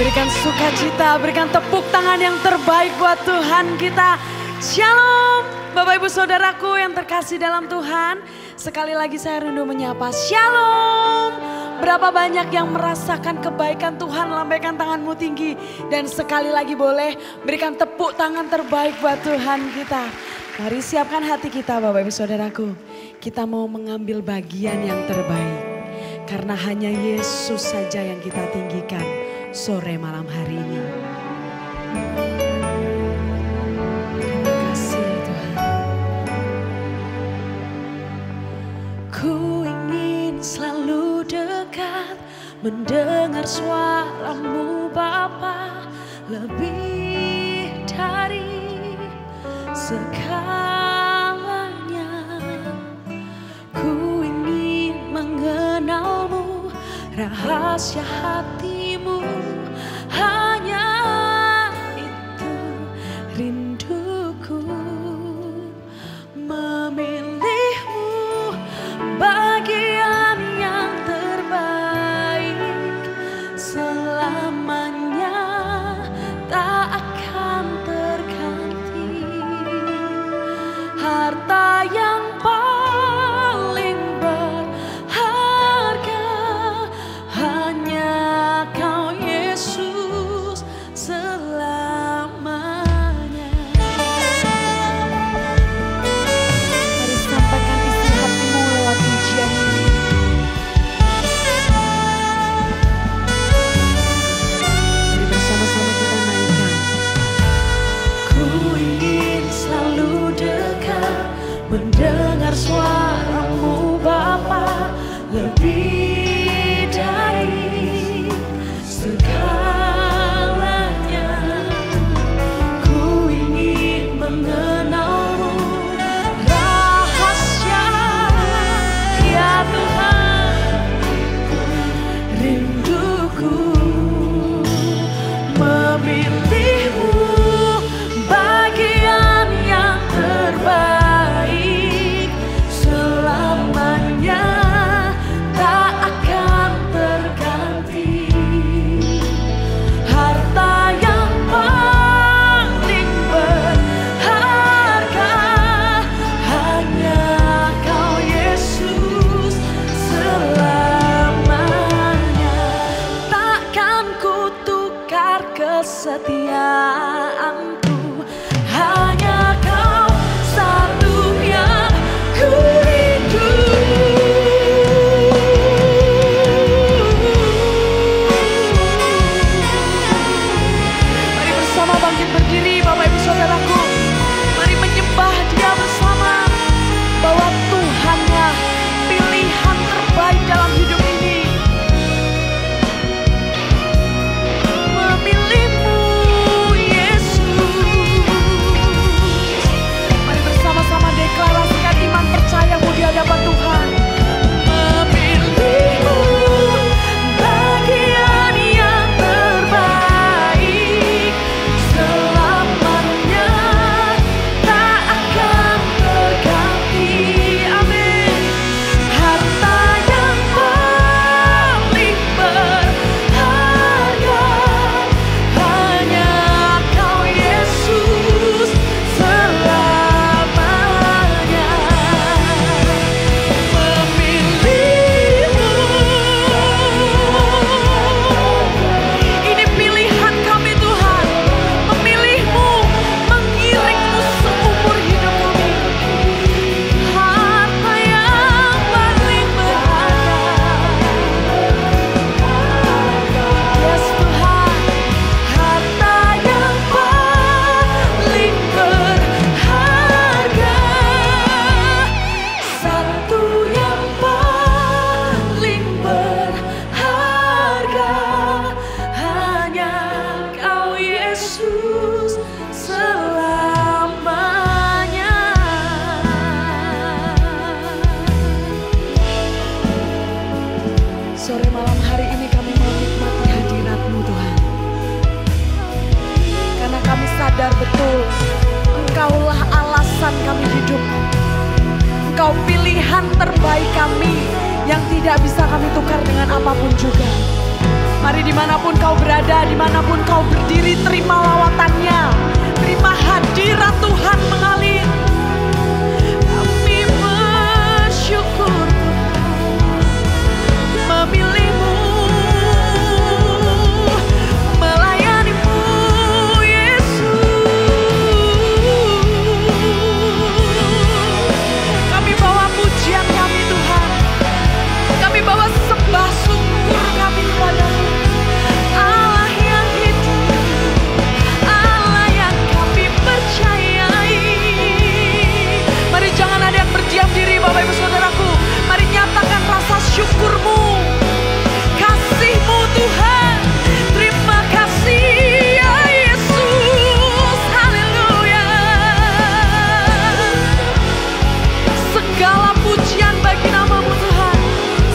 Berikan sukacita, berikan tepuk tangan yang terbaik buat Tuhan kita. Shalom Bapak Ibu Saudaraku yang terkasih dalam Tuhan. Sekali lagi saya rindu menyapa Shalom. Berapa banyak yang merasakan kebaikan Tuhan, lambaikan tanganmu tinggi. Dan sekali lagi boleh berikan tepuk tangan terbaik buat Tuhan kita. Mari siapkan hati kita Bapak Ibu Saudaraku. Kita mau mengambil bagian yang terbaik. Karena hanya Yesus saja yang kita tinggikan sore malam hari ini. Terima kasih Tuhan. Ku ingin selalu dekat, mendengar suaramu Bapa, lebih dari segalanya. Ku ingin mengenalmu, rahasia hatimu, hanya itu rinduku. Memilihmu bagian yang terbaik, selamanya tak akan terganti. Harta yang paling berharga hanya Kau Yesus selamanya. Mari sampaikan isi hatimu lewat pujian ini. Mari bersama-sama kita naikkan. Ku ingin selalu dekat, mendengar suaramu Bapa, lebih dari segalanya. Ku ingin mengenalmu, rahasia ya Tuhan, rinduku. Memilihmu bagian yang terbaik, selamanya tak akan terganti. Harta yang paling berharga hanya Kau Yesus selamanya. Takkan ku tukar kesetiaanku, hanya Kau satu yang ku rindu. Mari bersama bangkit berdiri Bapak Ibu Saudaraku. Mari menyembah Dia bersama, bahwa Tuhanlah pilihan terbaik dalam hidup ini. Memilihmu Yesus. Mari bersama-sama deklarasikan iman percayamu di hadapan Tuhan. Memilihmu bagian yang terbaik, selamanya tak akan terganti. Amin. Harta yang paling berharga hanya Kau Yesus selamanya. Memilihmu, ini pilihan kami Tuhan. Memilihmu, mengiringmu seumur hidup kami. Harta yang paling berharga, yes Tuhan. Harta yang paling berharga, satu yang paling berharga, hanya Kau Yesus selamanya. Sore malam hari ini kami menikmati hadirat-Mu Tuhan. Karena kami sadar betul Engkaulah alasan kami hidup. Engkau pilihan terbaik kami yang tidak bisa kami tukar dengan apapun juga. Mari dimanapun kau berada, dimanapun kau berdiri, terima lawatannya, terima hadirat Tuhan mengalir. Kami bersyukur memilihmu, melayanimu Yesus. Kami bawa pujian kami Tuhan, kami bawa sembah syukur kami kepadamu. Allah yang hidup, Allah yang kami percayai. Mari jangan ada yang berdiam diri Bapak Ibu Saudaraku. Mari nyatakan rasa syukurmu, kasihmu Tuhan. Terima kasih ya Yesus, haleluya. Segala pujian bagi namamu Tuhan.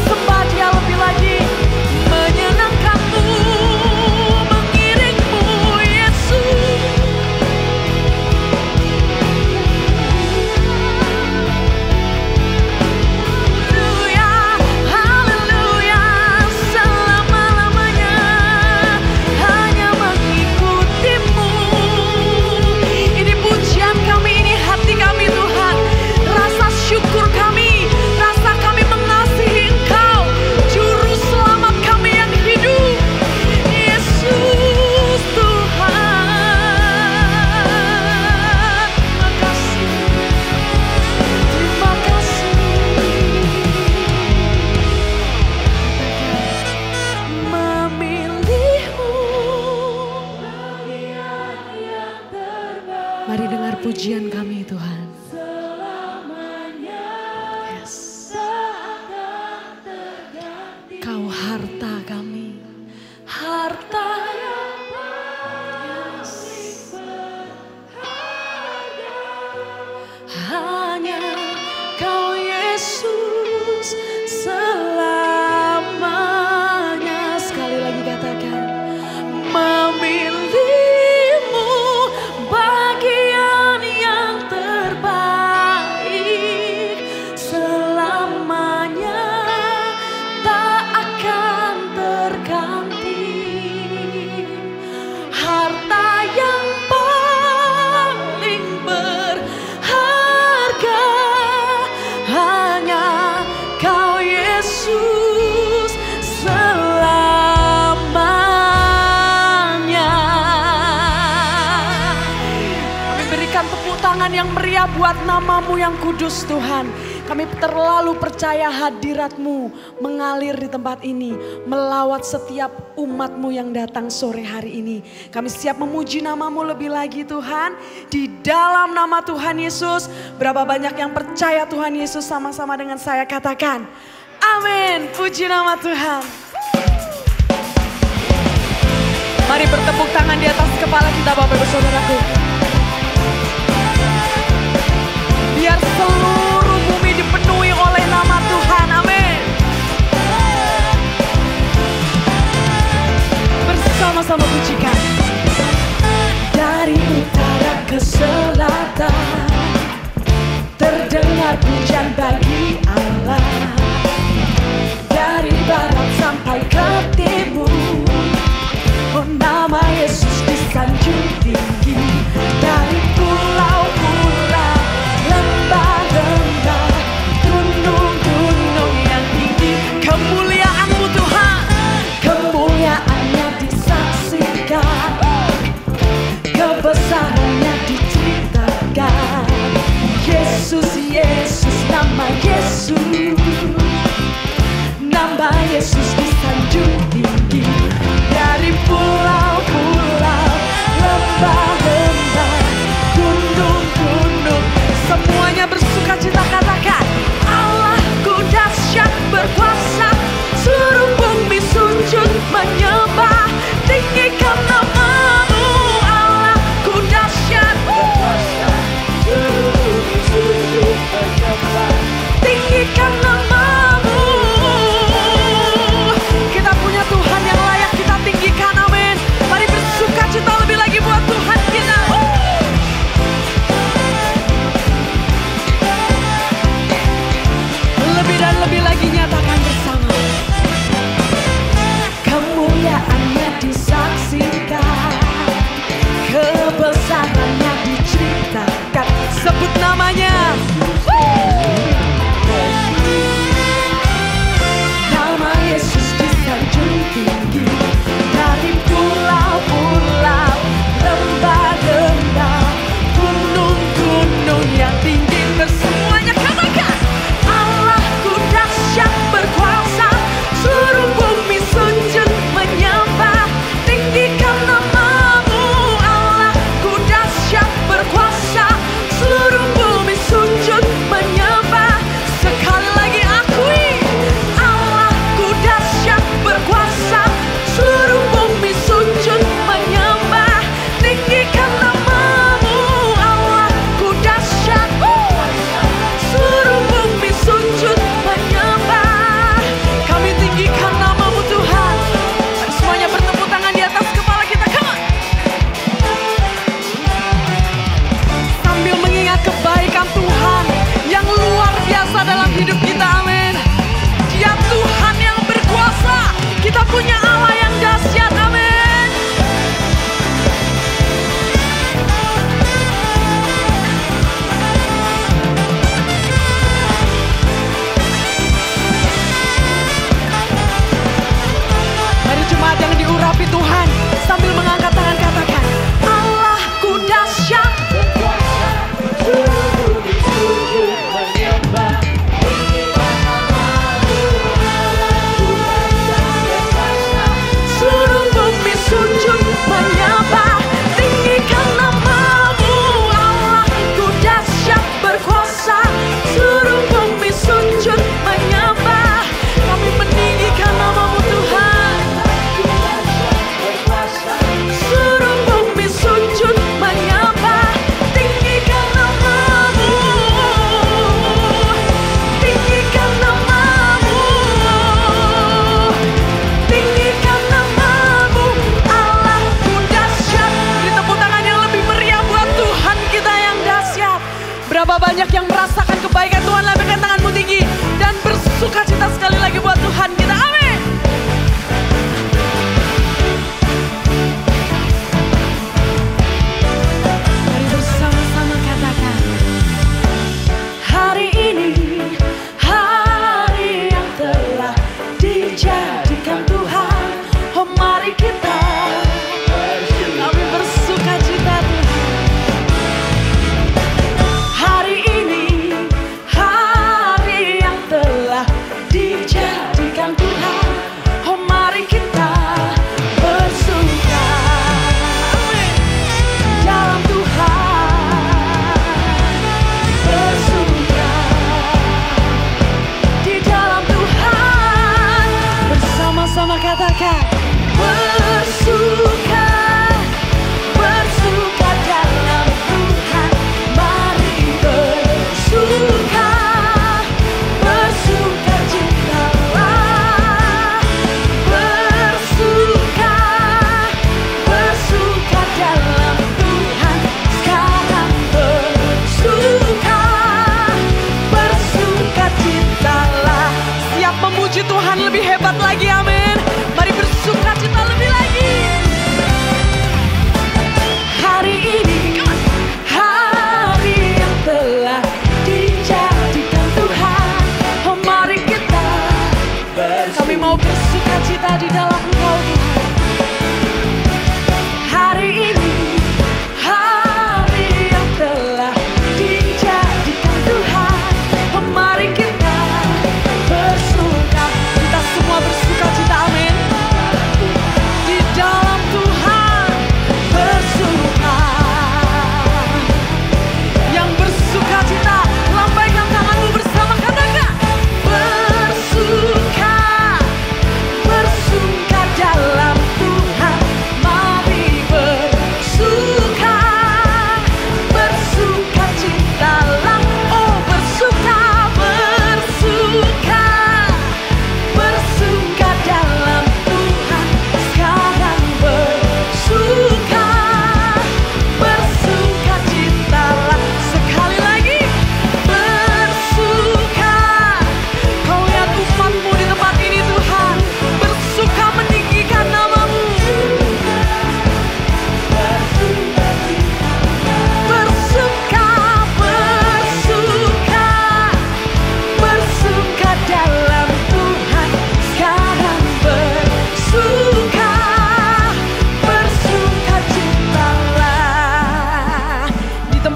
Sembah Dia lebih lagi, menyenangkanmu, mengiringmu Yesus. Haleluya, haleluya, selama-lamanya hanya mengikutimu. Ini pujian kami, ini hati kami Tuhan. Rasa syukur kami, rasa kami mengasihi Engkau, Juru Selamat kami yang hidup, Yesus Tuhan. Terima kasih, terima kasih. Memilihmu, mari dengar pujian kami Tuhan. Yes. Kau harta kami, harta yang yes. Hanya Kau Yesus selamanya. Sekali lagi katakan, memilihmu bagian yang terbaik, selamanya tak akan terganti. Harta yang paling berharga hanya Kau Yesus selamanya. Kami berikan tepuk tangan yang meriah buat namamu yang kudus Tuhan. Kami terlalu percaya hadirat-Mu mengalir di tempat ini, melawat setiap umat-Mu yang datang sore hari ini. Kami siap memuji namamu lebih lagi Tuhan. Di dalam nama Tuhan Yesus, berapa banyak yang percaya Tuhan Yesus, sama-sama dengan saya katakan, amin. Puji nama Tuhan. Mari bertepuk tangan di atas kepala kita Bapak Ibu Saudaraku. Biar seluruh bumi dipenuhi oleh nama Tuhan, amin. Bersama-sama pujikan. Dari utara ke selatan terdengar pujian bagi Allah. Dari barat sampai ke timur, oh nama Yesus disanjung tinggi. Dari pulau-pulau, lembah-lembah, gunung-gunung yang tinggi, kemuliaan-Mu Tuhan, kemuliaan-Nya disaksikan, kebesaran-Nya diceritakan. Yesus, Yesus, nama Yesus, nama Yesus disanjung tinggi. Dari pulau-pulau, lembah-lembah, gunung-gunung, semuanya bersukacita katakan, Allahku dahsyat berkuasa, seluruh bumi sujud menyembah, tinggikan namamu. Allahku dahsyat berkuasa, seluruh bumi sujud menyembah, tinggikan namamu. Kita punya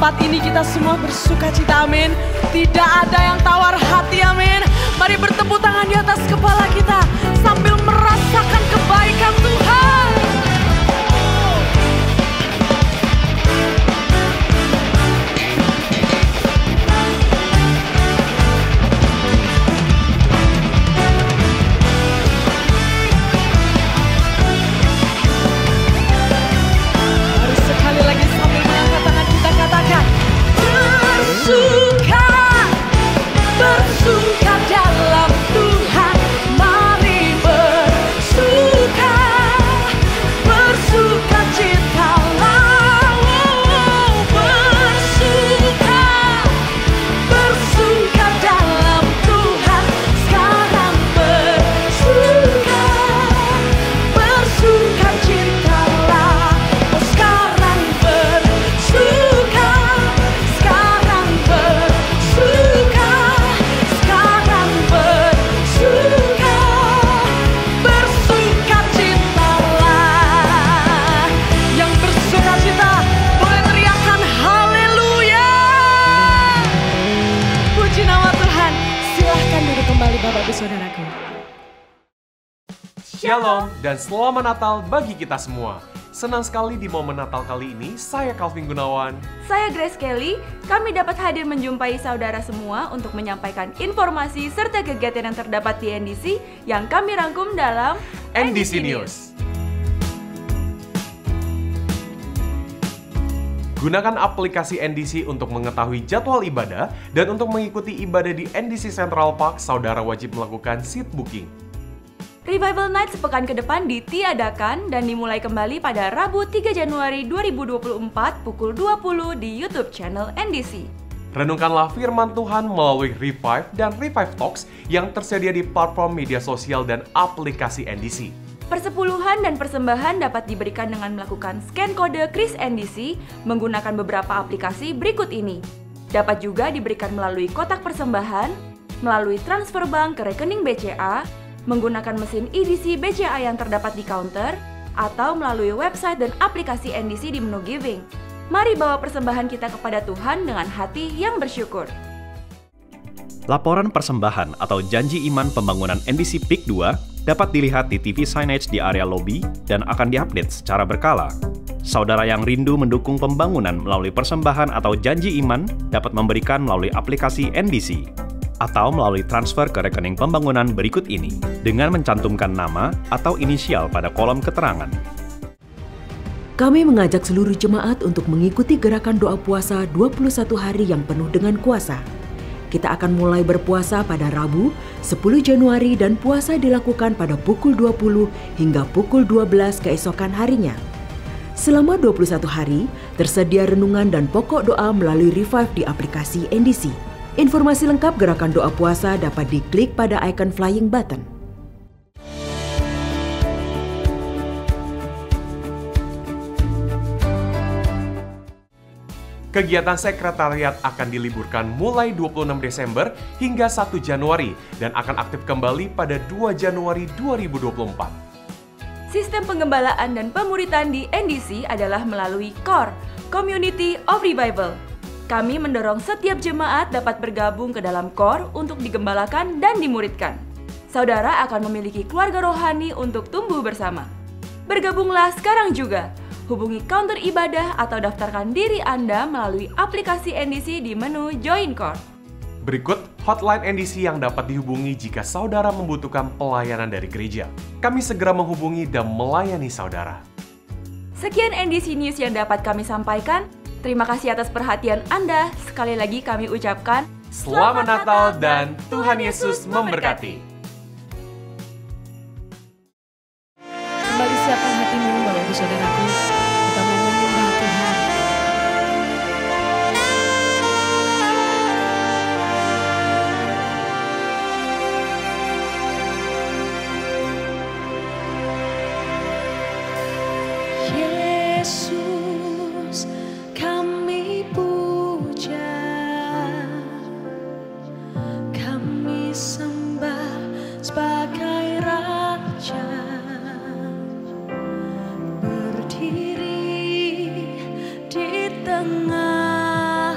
tempat ini kita semua bersuka cita, amin. Tidak ada yang tawar hati, amin. Mari bertepuk tangan di atas kepala kita sambil merasakan kebaikan Tuhan. Bersuka dalam Tuhan, mari bersuka, bersuka citalah, bersuka, bersuka dalam Tuhan, sekarang bersuka, bersuka citalah, oh sekarang bersuka, sekarang bersuka. Bapak-Ibu Saudaraku. Shalom dan selamat Natal bagi kita semua. Senang sekali di momen Natal kali ini, saya Calvin Gunawan. Saya Grace Kelly, kami dapat hadir menjumpai saudara semua untuk menyampaikan informasi serta kegiatan yang terdapat di NDC yang kami rangkum dalam NDC News. Gunakan aplikasi NDC untuk mengetahui jadwal ibadah dan untuk mengikuti ibadah di NDC Central Park, saudara wajib melakukan seat booking. Revival Night sepekan ke depan ditiadakan dan dimulai kembali pada Rabu 3 Januari 2024 pukul 20 di YouTube channel NDC. Renungkanlah firman Tuhan melalui Revive dan Revive Talks yang tersedia di platform media sosial dan aplikasi NDC. Persepuluhan dan persembahan dapat diberikan dengan melakukan scan kode Kris NDC menggunakan beberapa aplikasi berikut ini. Dapat juga diberikan melalui kotak persembahan, melalui transfer bank ke rekening BCA, menggunakan mesin EDC BCA yang terdapat di counter, atau melalui website dan aplikasi NDC di menu Giving. Mari bawa persembahan kita kepada Tuhan dengan hati yang bersyukur. Laporan persembahan atau janji iman pembangunan NDC PIK 2 dapat dilihat di TV signage di area lobi dan akan diupdate secara berkala. Saudara yang rindu mendukung pembangunan melalui persembahan atau janji iman dapat memberikan melalui aplikasi NDC atau melalui transfer ke rekening pembangunan berikut ini dengan mencantumkan nama atau inisial pada kolom keterangan. Kami mengajak seluruh jemaat untuk mengikuti gerakan doa puasa 21 hari yang penuh dengan kuasa. Kita akan mulai berpuasa pada Rabu 10 Januari dan puasa dilakukan pada pukul 20 hingga pukul 12 keesokan harinya. Selama 21 hari, tersedia renungan dan pokok doa melalui Revive di aplikasi NDC. Informasi lengkap gerakan doa puasa dapat diklik pada icon flying button. Kegiatan sekretariat akan diliburkan mulai 26 Desember hingga 1 Januari dan akan aktif kembali pada 2 Januari 2024. Sistem penggembalaan dan pemuritan di NDC adalah melalui CORE, Community of Revival. Kami mendorong setiap jemaat dapat bergabung ke dalam CORE untuk digembalakan dan dimuridkan. Saudara akan memiliki keluarga rohani untuk tumbuh bersama. Bergabunglah sekarang juga. Hubungi counter ibadah atau daftarkan diri Anda melalui aplikasi NDC di menu Join Core. Berikut hotline NDC yang dapat dihubungi jika saudara membutuhkan pelayanan dari gereja. Kami segera menghubungi dan melayani saudara. Sekian NDC News yang dapat kami sampaikan. Terima kasih atas perhatian Anda. Sekali lagi kami ucapkan Selamat Natal dan Tuhan Yesus memberkati. Kembali siapkan hatimu, Bapak-Ibu Saudaraku. Kita mau menyembah Tuhan. Yesus, kami puja, kami sembah sebagai Raja. Berdiri di tengah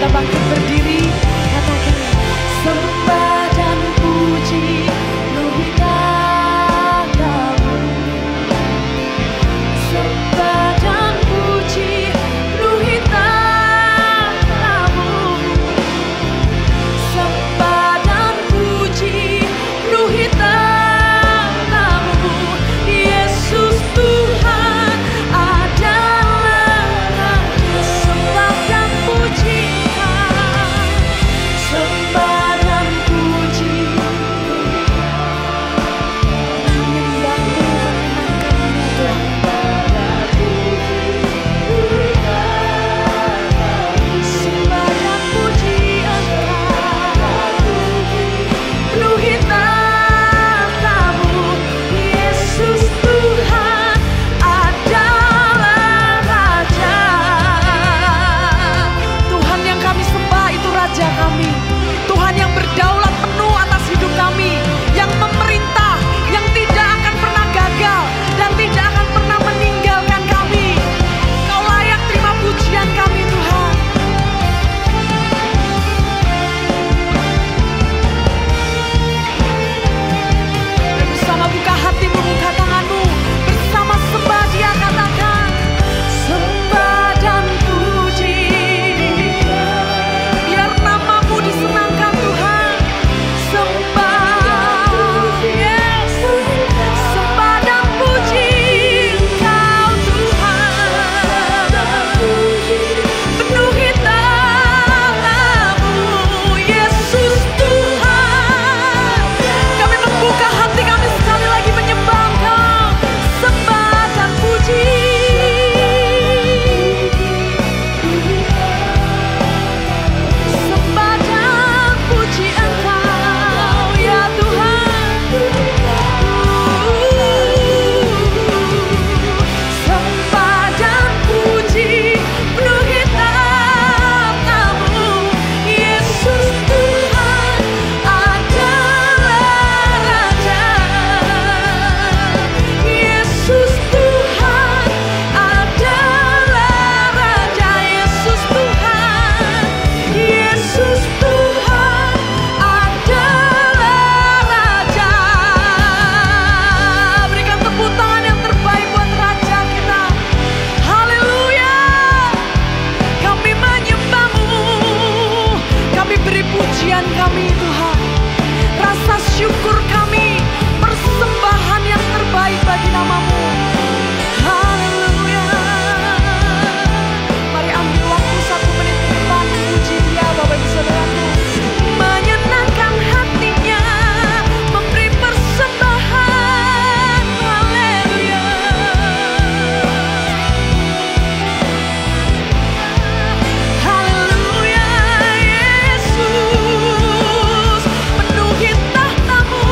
bangkit berdiri, katakan sembah dan puji penuhi tanah-Mu. Sembah dan puji penuhi tanah-Mu. Sembah dan puji penuhi tanah-Mu. Yesus Tuhan adalah Raja. Sembah dan pujikan, sembah dan puji. Menyembah-Mu, menyenangkan-Mu Tuhan. Sembah dan puji Engkau, penuhi tahta-Mu. Yesus Tuhan adalah Raja. Tuhan yang kami sembah itu Raja kami. Tuhan yang berdaulat penuh atas hidup kami, yang memerintah, yang tidak akan pernah gagal dan tidak akan pernah meninggalkan kami. Kau layak terima pujian kami Tuhan. Bersama buka hatimu, buka tanganmu, bersama sembah Dia, katakan sembah dan puji. Biar nama-Mu disenangkan Tuhan. Sembah, yes, sembah dan puji Engkau Tuhan. Penuhi tanah-Mu, Yesus Tuhan. Kami membuka hati kami sekali lagi menyembah Engkau. Sembah dan puji. Sembah dan puji Engkau ya Tuhan. Sembah dan puji penuhi tahta-Mu. Yesus Tuhan adalah Raja. Yesus Tuhan adalah Raja. Yesus Tuhan, Yesus Tuhan adalah Raja. Berikan tepuk tangan yang terbaik buat Raja kita. Haleluya. Kami menyembah-Mu, kami beri pujian kami Tuhan. Rasa syukur kami, persembahan yang terbaik bagi nama-Mu. Haleluya. Mari ambil waktu 1 menit ke depan, puji Dia Bapak Ibu Saudaraku. Menyenangkan hatinya, memberi persembahan. Haleluya. Haleluya. Yesus, penuhi tahta-Mu.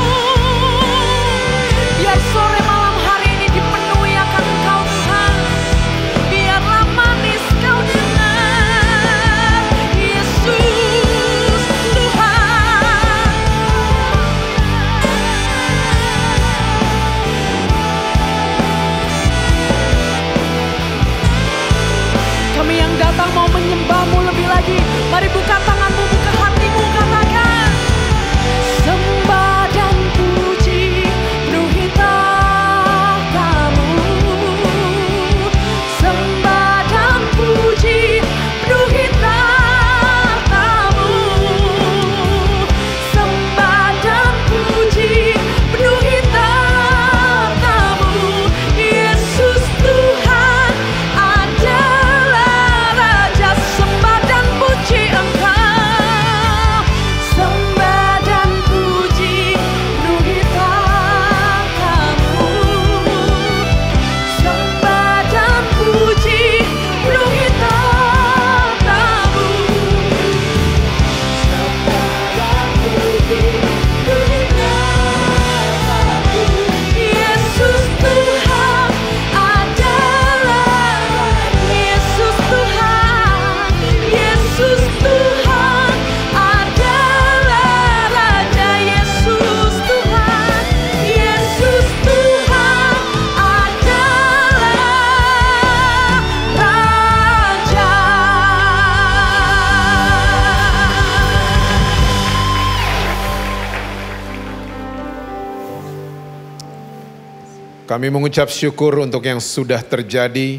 Kami mengucap syukur untuk yang sudah terjadi,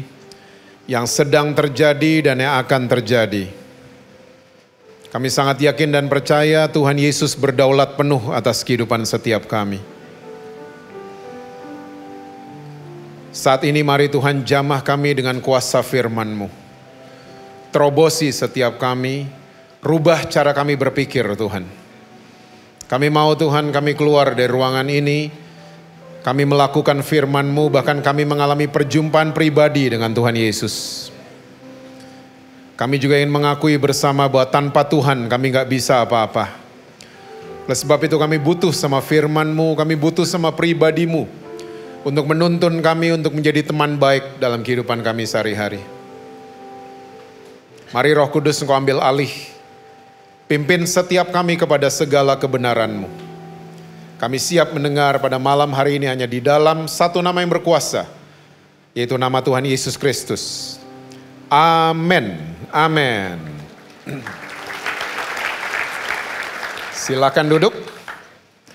yang sedang terjadi, dan yang akan terjadi. Kami sangat yakin dan percaya Tuhan Yesus berdaulat penuh atas kehidupan setiap kami. Saat ini mari Tuhan jamah kami dengan kuasa firman-Mu. Terobosi setiap kami, rubah cara kami berpikir Tuhan. Kami mau Tuhan kami keluar dari ruangan ini, kami melakukan firman-Mu, bahkan kami mengalami perjumpaan pribadi dengan Tuhan Yesus. Kami juga ingin mengakui bersama bahwa tanpa Tuhan kami gak bisa apa-apa. Oleh sebab itu kami butuh sama firman-Mu, kami butuh sama pribadi-Mu untuk menuntun kami untuk menjadi teman baik dalam kehidupan kami sehari-hari. Mari Roh Kudus Engkau ambil alih, pimpin setiap kami kepada segala kebenaran-Mu. Kami siap mendengar pada malam hari ini hanya di dalam satu nama yang berkuasa, yaitu nama Tuhan Yesus Kristus. Amin. Amin. Silakan duduk.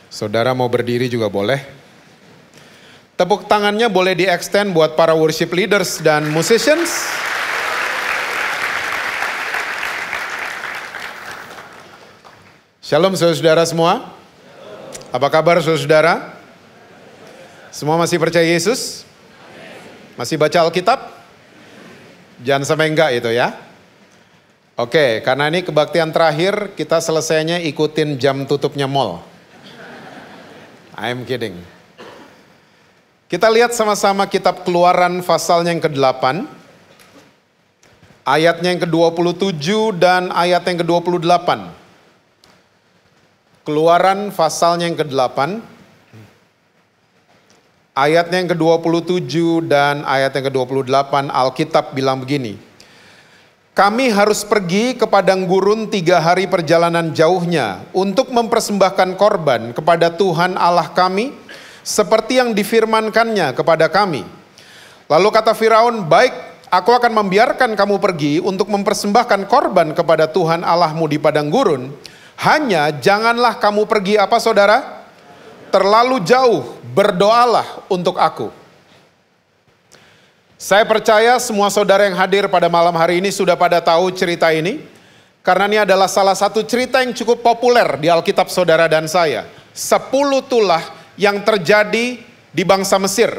Saudara mau berdiri juga boleh. Tepuk tangannya boleh di-extend buat para worship leaders dan musicians. Shalom saudara-saudara semua. Apa kabar saudara-saudara? Semua masih percaya Yesus? Masih baca Alkitab? Jangan sampai enggak itu ya. Oke, karena ini kebaktian terakhir, kita selesainya ikutin jam tutupnya mall. I'm kidding. Kita lihat sama-sama kitab Keluaran pasalnya yang ke-8. Ayatnya yang ke-27 dan ayat yang ke-28. Keluaran pasalnya yang ke-8, ayatnya yang ke-27 dan ayat yang ke-28, Alkitab bilang begini. Kami harus pergi ke padang gurun 3 hari perjalanan jauhnya untuk mempersembahkan korban kepada Tuhan Allah kami, seperti yang difirmankannya kepada kami. Lalu kata Firaun, baik, aku akan membiarkan kamu pergi untuk mempersembahkan korban kepada Tuhan Allahmu di padang gurun. Hanya janganlah kamu pergi apa saudara? Terlalu jauh, berdoalah untuk aku. Saya percaya semua saudara yang hadir pada malam hari ini sudah pada tahu cerita ini. Karena ini adalah salah satu cerita yang cukup populer di Alkitab saudara dan saya. 10 tulah yang terjadi di bangsa Mesir.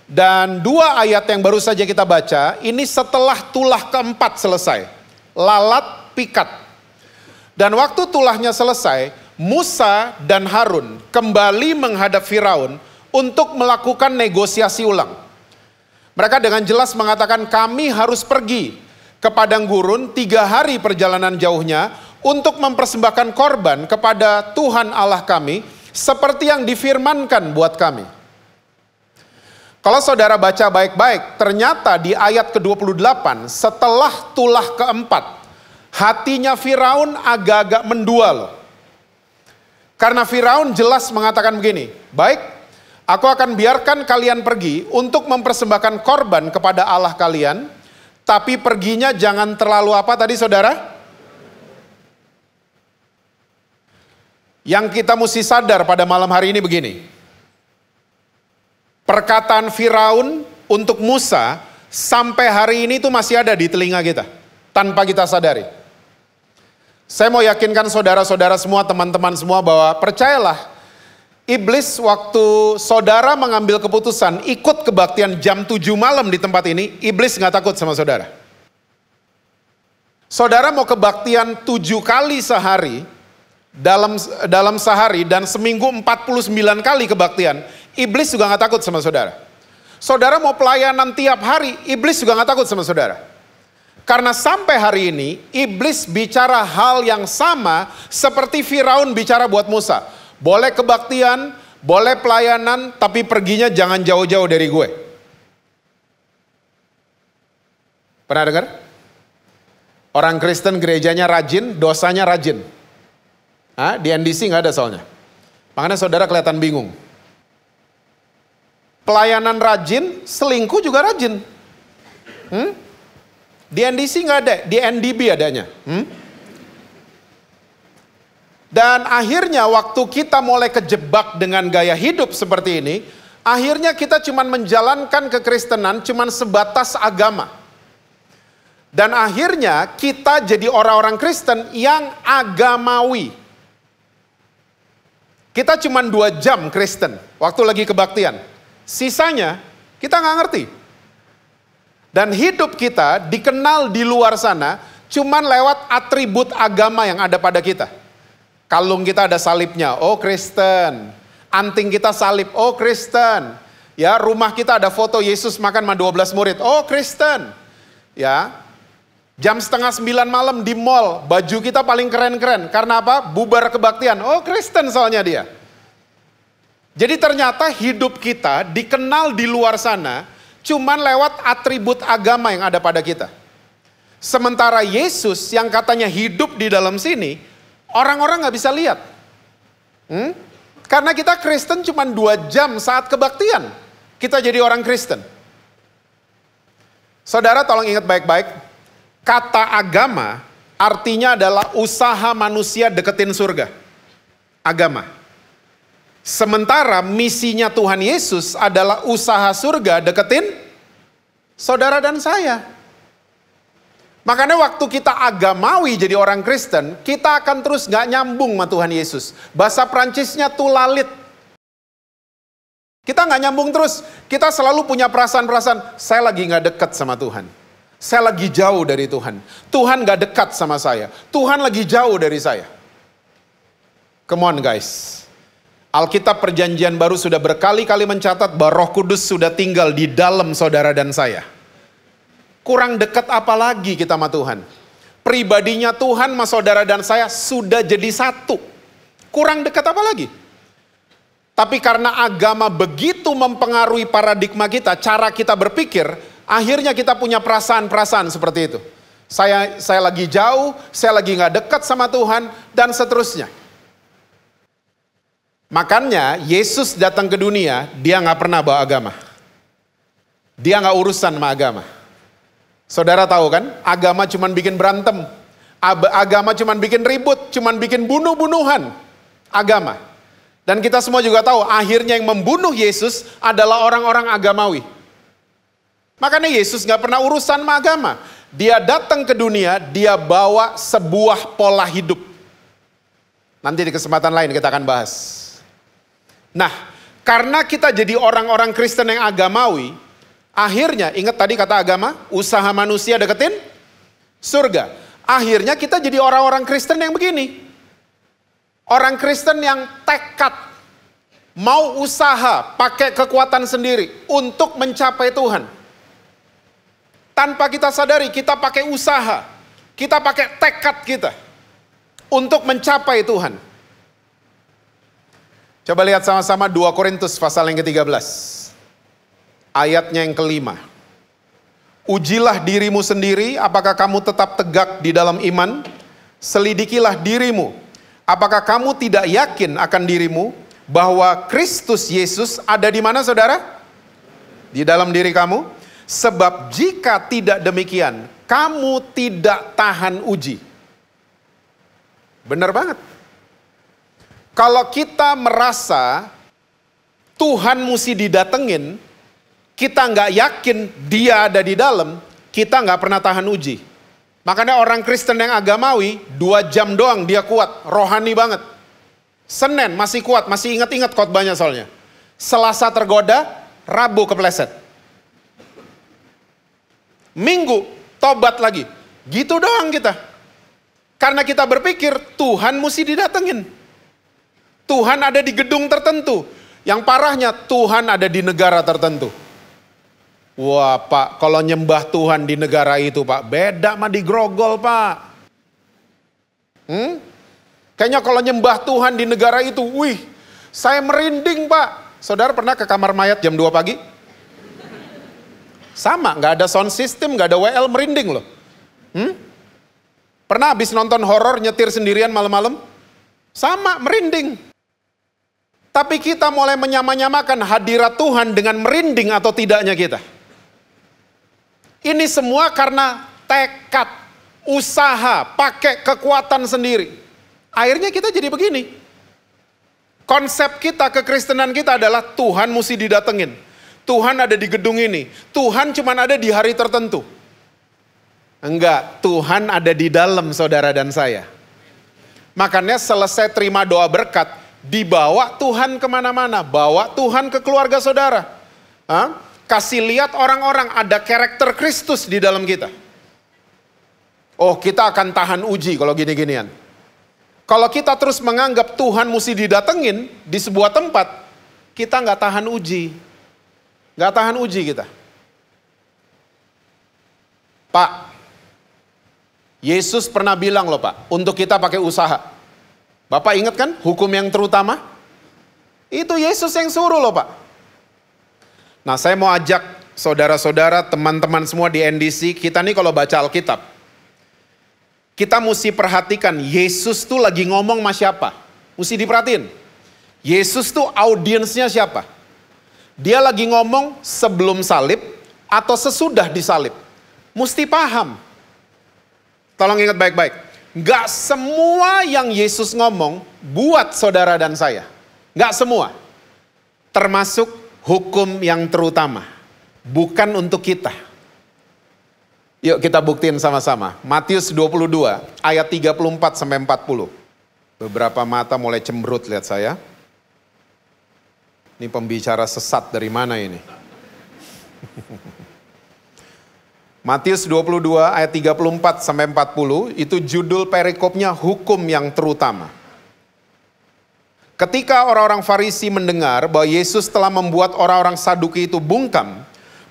Dan 2 ayat yang baru saja kita baca, ini setelah tulah keempat selesai. Lalat pikat. Dan waktu tulahnya selesai, Musa dan Harun kembali menghadap Firaun untuk melakukan negosiasi ulang. Mereka dengan jelas mengatakan kami harus pergi ke padang gurun 3 hari perjalanan jauhnya untuk mempersembahkan korban kepada Tuhan Allah kami seperti yang difirmankan buat kami. Kalau saudara baca baik-baik, ternyata di ayat ke-28 setelah tulah keempat, hatinya Firaun agak-agak mendua loh. Karena Firaun jelas mengatakan begini, baik, aku akan biarkan kalian pergi untuk mempersembahkan korban kepada Allah kalian, tapi perginya jangan terlalu apa tadi saudara? Yang kita mesti sadar pada malam hari ini begini. Perkataan Firaun untuk Musa sampai hari ini itu masih ada di telinga kita, tanpa kita sadari. Saya mau yakinkan saudara-saudara semua, teman-teman semua bahwa percayalah, iblis waktu saudara mengambil keputusan ikut kebaktian jam 7 malam di tempat ini, iblis gak takut sama saudara. Saudara mau kebaktian 7 kali sehari, dalam sehari dan seminggu 49 kali kebaktian, iblis juga gak takut sama saudara. Saudara mau pelayanan tiap hari, iblis juga gak takut sama saudara. Karena sampai hari ini, iblis bicara hal yang sama seperti Firaun bicara buat Musa. Boleh kebaktian, boleh pelayanan, tapi perginya jangan jauh-jauh dari gue. Pernah dengar? Orang Kristen gerejanya rajin, dosanya rajin. Di NDC nggak ada soalnya. Makanya saudara kelihatan bingung. Pelayanan rajin, selingkuh juga rajin. Di NDC nggak ada, di NDB adanya. Dan akhirnya waktu kita mulai kejebak dengan gaya hidup seperti ini, Akhirnya kita cuman menjalankan kekristenan cuman sebatas agama. Dan akhirnya kita jadi orang-orang Kristen yang agamawi. Kita cuman 2 jam Kristen waktu lagi kebaktian. Sisanya kita nggak ngerti. Dan hidup kita dikenal di luar sana cuman lewat atribut agama yang ada pada kita. Kalung kita ada salibnya, oh Kristen. Anting kita salib, oh Kristen. Ya, rumah kita ada foto Yesus makan sama 12 murid, oh Kristen. Ya, jam 8:30 malam di mall, baju kita paling keren-keren. Karena apa? Bubar kebaktian, oh Kristen soalnya dia. Jadi ternyata hidup kita dikenal di luar sana cuman lewat atribut agama yang ada pada kita. Sementara Yesus yang katanya hidup di dalam sini, orang-orang gak bisa lihat. Karena kita Kristen cuma 2 jam saat kebaktian. Kita jadi orang Kristen. Saudara tolong ingat baik-baik. Kata agama artinya adalah usaha manusia deketin surga. Agama. Sementara misinya Tuhan Yesus adalah usaha surga deketin saudara dan saya. Makanya waktu kita agamawi jadi orang Kristen, kita akan terus gak nyambung sama Tuhan Yesus. Bahasa Prancisnya tulalit. Kita gak nyambung terus. Kita selalu punya perasaan-perasaan, saya lagi gak dekat sama Tuhan. Saya lagi jauh dari Tuhan. Tuhan gak dekat sama saya. Tuhan lagi jauh dari saya. Come on guys. Alkitab Perjanjian Baru sudah berkali-kali mencatat bahwa Roh Kudus sudah tinggal di dalam saudara dan saya. Kurang dekat apa lagi kita sama Tuhan? Pribadinya Tuhan sama saudara dan saya sudah jadi satu. Kurang dekat apa lagi? Tapi karena agama begitu mempengaruhi paradigma kita, cara kita berpikir, akhirnya kita punya perasaan-perasaan seperti itu. Saya lagi jauh, saya lagi gak dekat sama Tuhan, dan seterusnya. Makanya Yesus datang ke dunia, dia gak pernah bawa agama. Dia gak urusan sama agama. Saudara tahu kan, agama cuman bikin berantem. Agama cuman bikin ribut, cuman bikin bunuh-bunuhan. Agama. Dan kita semua juga tahu, akhirnya yang membunuh Yesus adalah orang-orang agamawi. Makanya Yesus gak pernah urusan sama agama. Dia datang ke dunia, dia bawa sebuah pola hidup. Nanti di kesempatan lain kita akan bahas. Nah, karena kita jadi orang-orang Kristen yang agamawi, akhirnya, ingat tadi kata agama, usaha manusia deketin surga. Akhirnya kita jadi orang-orang Kristen yang begini. Orang Kristen yang tekad, mau usaha, pakai kekuatan sendiri untuk mencapai Tuhan. Tanpa kita sadari, kita pakai usaha, kita pakai tekad kita untuk mencapai Tuhan. Coba lihat sama-sama 2 Korintus pasal yang ke-13. Ayatnya yang ke-5. Ujilah dirimu sendiri, apakah kamu tetap tegak di dalam iman? Selidikilah dirimu, apakah kamu tidak yakin akan dirimu bahwa Kristus Yesus ada di mana saudara? Di dalam diri kamu. Sebab jika tidak demikian, kamu tidak tahan uji. Benar banget. Kalau kita merasa Tuhan mesti didatengin, kita nggak yakin dia ada di dalam, kita nggak pernah tahan uji. Makanya orang Kristen yang agamawi, 2 jam doang dia kuat, rohani banget. Senin masih kuat, masih ingat-ingat khotbahnya soalnya. Selasa tergoda, Rabu kepleset. Minggu tobat lagi. Gitu doang kita. Karena kita berpikir Tuhan mesti didatengin. Tuhan ada di gedung tertentu. Yang parahnya Tuhan ada di negara tertentu. Wah Pak, kalau nyembah Tuhan di negara itu Pak, beda sama di Grogol Pak. Kayaknya kalau nyembah Tuhan di negara itu, wih, saya merinding Pak. Saudara pernah ke kamar mayat jam 2 pagi? Sama, gak ada sound system, gak ada WL, merinding loh. Pernah habis nonton horor nyetir sendirian malam-malam? Sama, merinding. Tapi kita mulai menyamakan hadirat Tuhan dengan merinding atau tidaknya kita. Ini semua karena tekad, usaha, pakai kekuatan sendiri. Akhirnya kita jadi begini. Konsep kita, kekristenan kita adalah Tuhan mesti didatengin. Tuhan ada di gedung ini. Tuhan cuma ada di hari tertentu. Enggak, Tuhan ada di dalam saudara dan saya. Makanya selesai terima doa berkat, dibawa Tuhan kemana-mana. Bawa Tuhan ke keluarga saudara. Kasih lihat orang-orang ada karakter Kristus di dalam kita. Oh, kita akan tahan uji kalau gini-ginian. Kalau kita terus menganggap Tuhan mesti didatengin di sebuah tempat, kita nggak tahan uji. Nggak tahan uji kita. Pak, Yesus pernah bilang loh Pak, untuk kita pakai usaha. Bapak ingat kan hukum yang terutama? Itu Yesus yang suruh loh Pak. Nah, saya mau ajak saudara-saudara, teman-teman semua di NDC, kita nih kalau baca Alkitab, kita mesti perhatikan Yesus tuh lagi ngomong sama siapa. Mesti diperhatiin. Yesus tuh audiensnya siapa? Dia lagi ngomong sebelum salib atau sesudah disalib. Mesti paham. Tolong ingat baik-baik. Gak semua yang Yesus ngomong buat saudara dan saya. Gak semua. Termasuk hukum yang terutama. Bukan untuk kita. Yuk kita buktiin sama-sama. Matius 22 ayat 34 sampai 40. Beberapa mata mulai cemberut lihat saya. Ini pembicara sesat dari mana ini? Matius 22 ayat 34 sampai 40 itu judul perikopnya hukum yang terutama. Ketika orang-orang Farisi mendengar bahwa Yesus telah membuat orang-orang Saduki itu bungkam,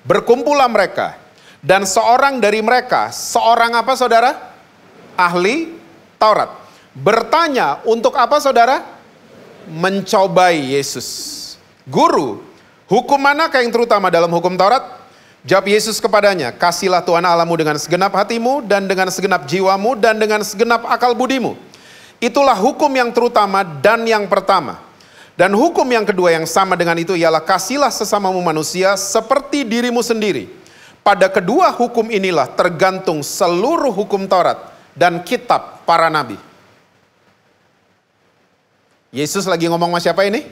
berkumpullah mereka. Dan seorang dari mereka, seorang apa saudara? Ahli Taurat. Bertanya untuk apa saudara? Mencobai Yesus. Guru, hukum manakah yang terutama dalam hukum Taurat? Jawab Yesus kepadanya, kasihlah Tuhan Allahmu dengan segenap hatimu, dan dengan segenap jiwamu, dan dengan segenap akal budimu. Itulah hukum yang terutama dan yang pertama. Dan hukum yang kedua yang sama dengan itu ialah kasihlah sesamamu manusia seperti dirimu sendiri. Pada kedua hukum inilah tergantung seluruh hukum Taurat dan kitab para nabi. Yesus lagi ngomong sama siapa ini?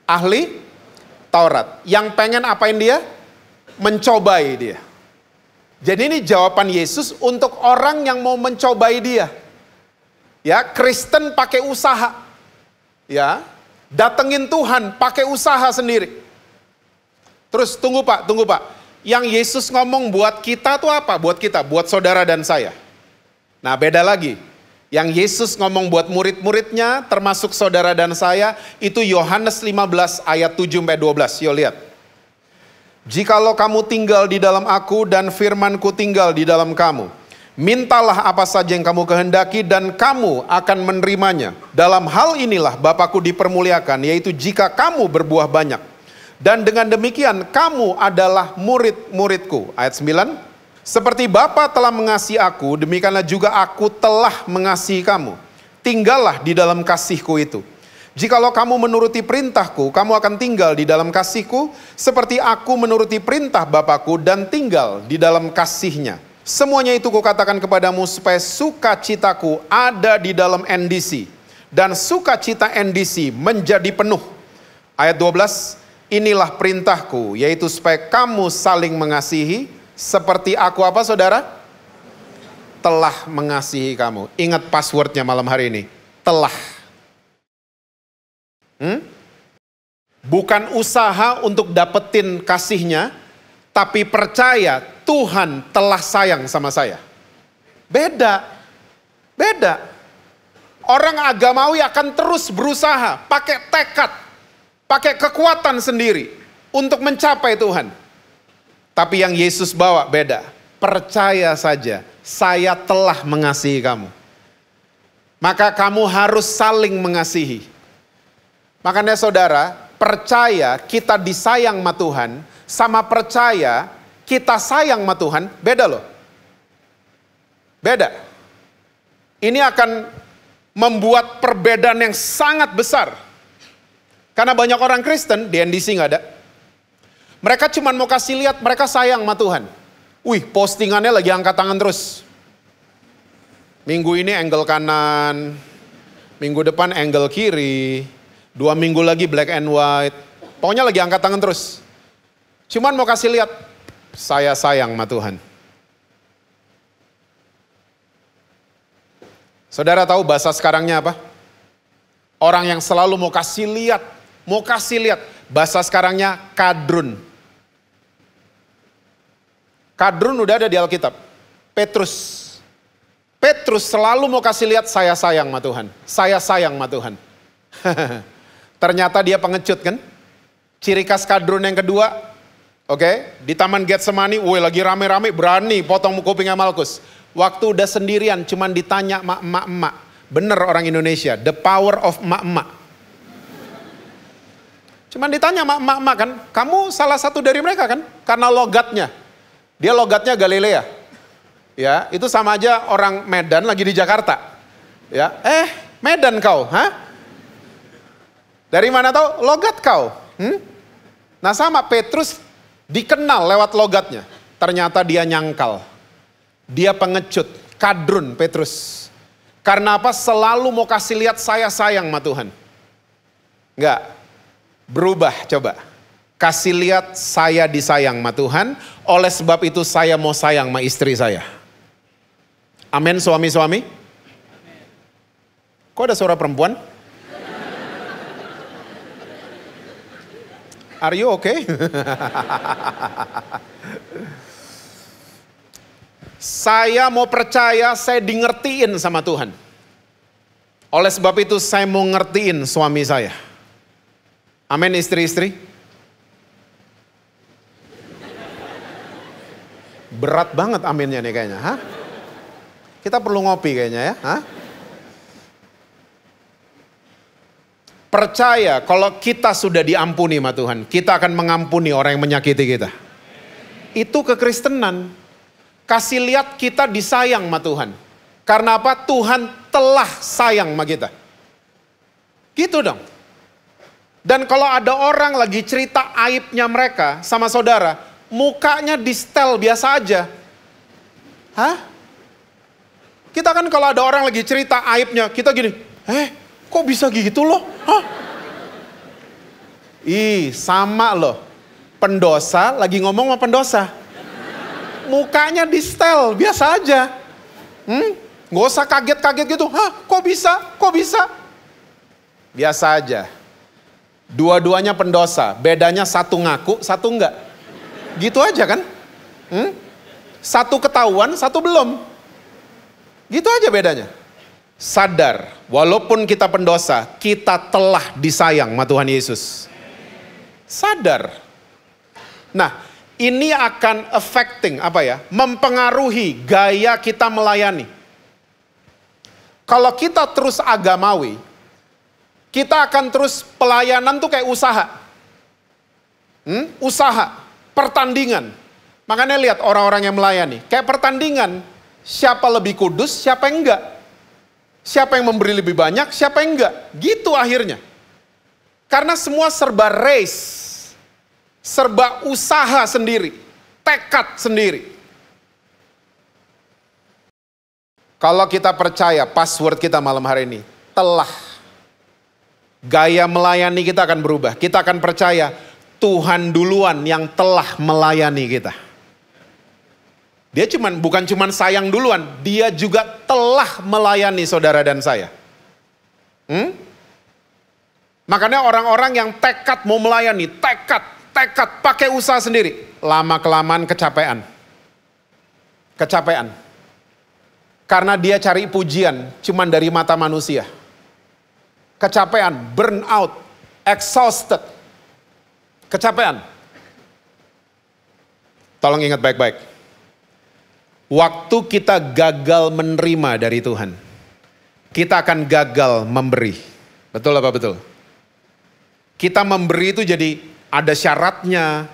Ahli Taurat. Yang pengen apain dia? Mencobai dia. Jadi ini jawaban Yesus untuk orang yang mau mencobai dia. Ya, Kristen pakai usaha. Ya, datengin Tuhan pakai usaha sendiri. Terus tunggu Pak. Yang Yesus ngomong buat kita tuh apa? Buat kita, buat saudara dan saya. Nah beda lagi. Yang Yesus ngomong buat murid-muridnya, termasuk saudara dan saya, itu Yohanes 15 ayat 7-12. Yuk lihat. Jikalau kamu tinggal di dalam aku dan firmanku tinggal di dalam kamu, mintalah apa saja yang kamu kehendaki dan kamu akan menerimanya. Dalam hal inilah Bapakku dipermuliakan, yaitu jika kamu berbuah banyak. Dan dengan demikian kamu adalah murid-muridku. Ayat 9. Seperti Bapa telah mengasihi aku, demikianlah juga aku telah mengasihi kamu. Tinggallah di dalam kasihku itu. Jikalau kamu menuruti perintahku, kamu akan tinggal di dalam kasihku, seperti aku menuruti perintah Bapakku dan tinggal di dalam kasihnya. Semuanya itu kukatakan kepadamu supaya sukacitaku ada di dalam NDC. Dan sukacita NDC menjadi penuh. Ayat 12. Inilah perintahku, yaitu supaya kamu saling mengasihi, seperti aku apa saudara? Telah mengasihi kamu. Ingat passwordnya malam hari ini. Telah. Bukan usaha untuk dapetin kasihnya, tapi percaya Tuhan telah sayang sama saya. Beda. Orang agamawi akan terus berusaha, pakai tekad. Pakai kekuatan sendiri untuk mencapai Tuhan. Tapi yang Yesus bawa beda. Percaya saja, saya telah mengasihi kamu. Maka kamu harus saling mengasihi. Makanya saudara, percaya kita disayang sama Tuhan, sama percaya kita sayang sama Tuhan, beda loh. Beda. Ini akan membuat perbedaan yang sangat besar. Karena banyak orang Kristen, di NDC nggak ada. Mereka cuma mau kasih lihat mereka sayang sama Tuhan. Wih, postingannya lagi angkat tangan terus. Minggu ini angle kanan, minggu depan angle kiri. 2 minggu lagi black and white. Pokoknya lagi angkat tangan terus. Cuman mau kasih lihat, saya sayang sama Tuhan. Saudara tahu bahasa sekarangnya apa? Orang yang selalu mau kasih lihat. Bahasa sekarangnya kadrun. Kadrun udah ada di Alkitab. Petrus selalu mau kasih lihat, saya sayang sama Tuhan. Saya sayang sama Tuhan. Ternyata dia pengecut kan? Ciri khas kadrun yang kedua, oke, di Taman Getsemani, lagi rame-rame berani potong kupingnya Malkus. Waktu udah sendirian, cuman ditanya emak-emak. Bener orang Indonesia, the power of emak-emak. Cuman ditanya emak-emak kan, kamu salah satu dari mereka kan? Karena logatnya. Dia logatnya Galilea. Ya, itu sama aja orang Medan lagi di Jakarta. Ya, Medan kau, Dari mana tahu? Logat kau. Nah sama Petrus dikenal lewat logatnya. Ternyata dia nyangkal. Dia pengecut, kadrun Petrus. Karena apa? Selalu mau kasih lihat saya sayang sama Tuhan. Enggak. Berubah coba. Kasih lihat saya disayang sama Tuhan. Oleh sebab itu saya mau sayang sama istri saya. Amin suami-suami. Kok ada suara perempuan? Are you okay? Saya mau percaya, saya di ngertiin sama Tuhan. Oleh sebab itu saya mau ngertiin suami saya. Amin istri-istri. Berat banget aminnya nih kayaknya. Kita perlu ngopi kayaknya ya. Percaya kalau kita sudah diampuni sama Tuhan, kita akan mengampuni orang yang menyakiti kita. Itu kekristenan. Kasih lihat kita disayang sama Tuhan. Karena apa? Tuhan telah sayang sama kita. Gitu dong. Dan kalau ada orang lagi cerita aibnya mereka sama saudara, mukanya di setel biasa aja. Kita kan kalau ada orang lagi cerita aibnya, kita gini, kok bisa gitu loh? Sama loh. Pendosa lagi ngomong sama pendosa. Mukanya di setel, biasa aja. Gak usah kaget-kaget gitu. Kok bisa? Kok bisa? Biasa aja. Dua-duanya pendosa. Bedanya satu ngaku, satu enggak. Gitu aja kan? Satu ketahuan, satu belum. Gitu aja bedanya. Sadar, walaupun kita pendosa, kita telah disayang sama Tuhan Yesus. Sadar. Nah, ini akan mempengaruhi gaya kita melayani. Kalau kita terus agamawi, kita akan terus pelayanan tuh kayak usaha. Usaha, pertandingan. Makanya lihat orang-orang yang melayani, kayak pertandingan. Siapa lebih kudus, siapa yang enggak. Siapa yang memberi lebih banyak, siapa yang enggak. Gitu akhirnya. Karena semua serba race. Serba usaha sendiri. Tekad sendiri. Kalau kita percaya password kita malam hari ini. Telah. Gaya melayani kita akan berubah. Kita akan percaya Tuhan duluan yang telah melayani kita. Dia bukan cuman sayang duluan, dia juga telah melayani saudara dan saya. Makanya orang-orang yang tekad mau melayani, tekad pakai usaha sendiri, lama-kelamaan kecapean. Karena dia cari pujian cuman dari mata manusia. Kecapean, burn out, exhausted. Kecapean. Tolong ingat baik-baik. Waktu kita gagal menerima dari Tuhan, kita akan gagal memberi. Betul apa betul? Kita memberi itu jadi ada syaratnya,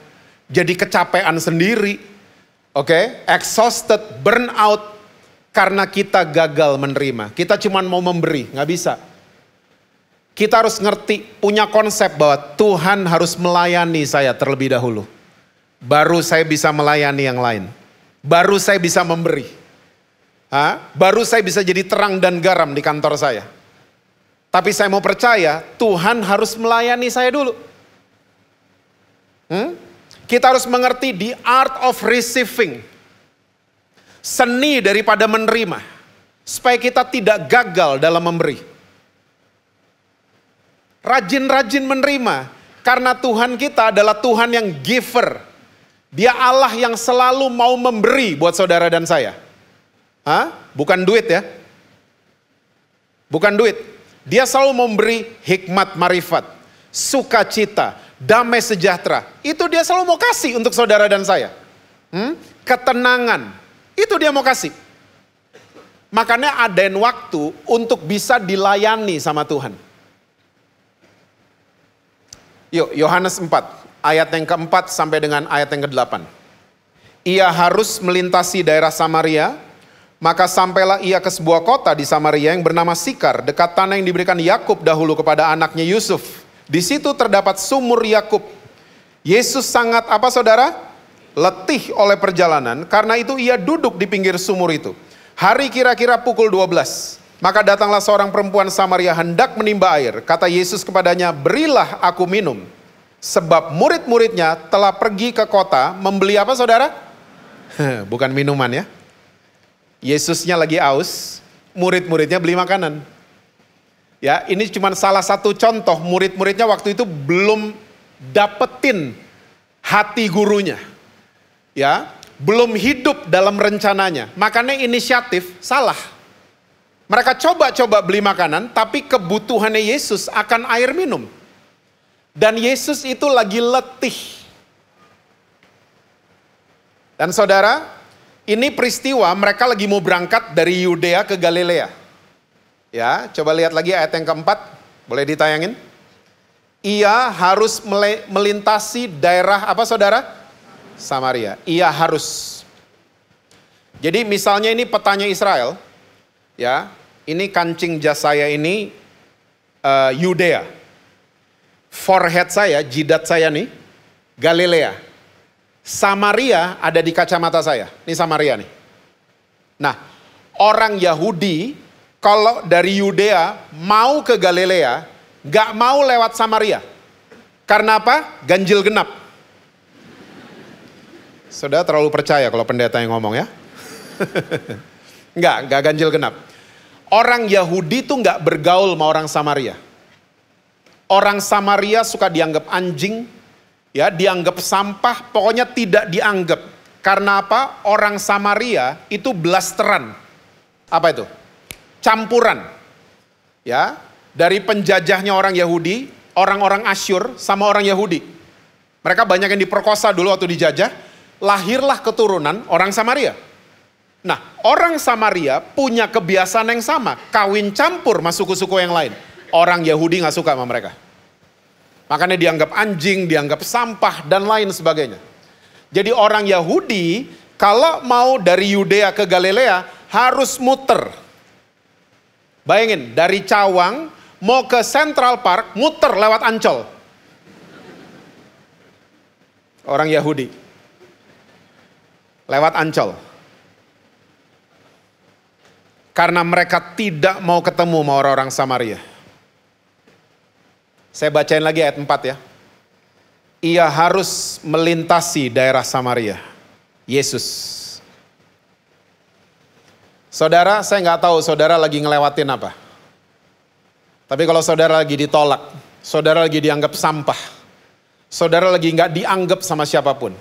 jadi kecapean sendiri. Exhausted, burn out, karena kita gagal menerima. Kita cuma mau memberi, nggak bisa. Kita harus ngerti, punya konsep bahwa Tuhan harus melayani saya terlebih dahulu. Baru saya bisa melayani yang lain. Baru saya bisa memberi. Baru saya bisa jadi terang dan garam di kantor saya. Tapi saya mau percaya Tuhan harus melayani saya dulu. Kita harus mengerti the art of receiving. Seni daripada menerima. Supaya kita tidak gagal dalam memberi. Rajin-rajin menerima. Karena Tuhan kita adalah Tuhan yang giver. Dia Allah yang selalu mau memberi buat saudara dan saya. Bukan duit ya. Bukan duit. Dia selalu memberi hikmat marifat, sukacita, damai sejahtera. Itu dia selalu mau kasih untuk saudara dan saya. Ketenangan, itu dia mau kasih. Makanya adain waktu untuk bisa dilayani sama Tuhan. Yuk, Yohanes 4, ayat yang keempat sampai dengan ayat yang ke-8. Ia harus melintasi daerah Samaria. Maka sampailah ia ke sebuah kota di Samaria yang bernama Sikar, dekat tanah yang diberikan Yakub dahulu kepada anaknya Yusuf. Di situ terdapat sumur Yakub. Yesus sangat apa saudara? Letih oleh perjalanan, karena itu ia duduk di pinggir sumur itu. Hari kira-kira pukul 12. Maka datanglah seorang perempuan Samaria hendak menimba air. Kata Yesus kepadanya, berilah aku minum. Sebab murid-muridnya telah pergi ke kota membeli apa saudara? Bukan minuman ya. Yesusnya lagi aus, murid-muridnya beli makanan. Ya, ini cuma salah satu contoh, murid-muridnya waktu itu belum dapetin hati gurunya. Ya, belum hidup dalam rencananya. Makanya inisiatif salah. Mereka coba-coba beli makanan, tapi kebutuhannya Yesus akan air minum. Dan Yesus itu lagi letih. Dan saudara, ini peristiwa mereka lagi mau berangkat dari Yudea ke Galilea. Ya, coba lihat lagi ayat yang keempat. Boleh ditayangin? Ia harus melintasi daerah apa saudara? Samaria. Ia harus. Jadi misalnya ini petanya Israel. Ya, ini kancing jas saya ini Yudea. Forehead saya, jidat saya nih, Galilea. Samaria ada di kacamata saya. Ini Samaria nih. Nah, orang Yahudi kalau dari Yudea mau ke Galilea, gak mau lewat Samaria. Karena apa? Ganjil genap. Saudara terlalu percaya kalau pendeta yang ngomong ya? Enggak ganjil genap. Orang Yahudi tuh gak bergaul sama orang Samaria. Orang Samaria suka dianggap anjing, ya, dianggap sampah, pokoknya tidak dianggap. Karena apa? Orang Samaria itu blasteran. Apa itu? Campuran. Ya, dari penjajahnya orang Yahudi, orang-orang Asyur sama orang Yahudi. Mereka banyak yang diperkosa dulu waktu dijajah, lahirlah keturunan orang Samaria. Nah, orang Samaria punya kebiasaan yang sama, kawin campur sama suku-suku yang lain. Orang Yahudi gak suka sama mereka. Makanya dianggap anjing, dianggap sampah, dan lain sebagainya. Jadi orang Yahudi, kalau mau dari Yudea ke Galilea, harus muter. Bayangin, dari Cawang, mau ke Central Park, muter lewat Ancol. Orang Yahudi. Lewat Ancol. Karena mereka tidak mau ketemu sama orang-orang Samaria. Saya bacain lagi ayat 4 ya. Ia harus melintasi daerah Samaria. Yesus. Saudara, saya nggak tahu saudara lagi ngelewatin apa. Tapi kalau saudara lagi ditolak, saudara lagi dianggap sampah, saudara lagi nggak dianggap sama siapapun.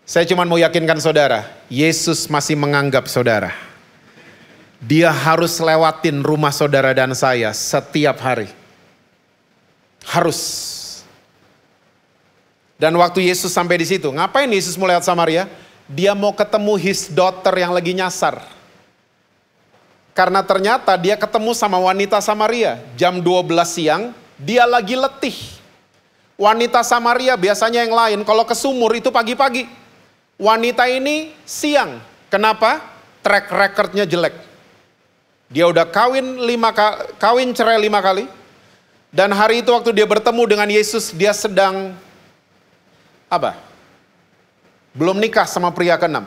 Saya cuma mau yakinkan saudara, Yesus masih menganggap saudara. Dia harus lewatin rumah saudara dan saya setiap hari. Harus. Dan waktu Yesus sampai di situ, ngapain Yesus mau lewat Samaria? Dia mau ketemu his daughter yang lagi nyasar. Karena ternyata dia ketemu sama wanita Samaria. Jam 12 siang, dia lagi letih. Wanita Samaria biasanya yang lain, kalau ke sumur itu pagi-pagi. Wanita ini siang. Kenapa? Track recordnya jelek. Dia udah kawin cerai 5 kali. Dan hari itu waktu dia bertemu dengan Yesus, dia sedang apa? Belum nikah sama pria ke-6.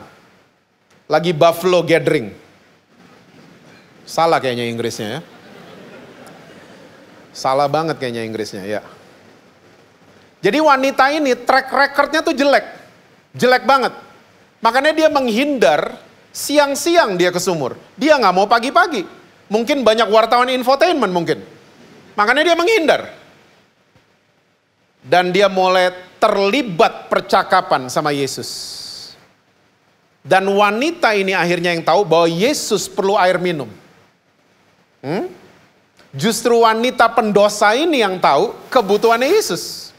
Lagi buffalo gathering. Salah kayaknya Inggrisnya ya. Salah banget kayaknya Inggrisnya, ya. Jadi wanita ini track recordnya tuh jelek. Jelek banget. Makanya dia menghindar, siang-siang dia ke sumur. Dia nggak mau pagi-pagi. Mungkin banyak wartawan infotainment mungkin. Makanya dia menghindar. Dan dia mulai terlibat percakapan sama Yesus. Dan wanita ini akhirnya yang tahu bahwa Yesus perlu air minum. Justru wanita pendosa ini yang tahu kebutuhannya Yesus.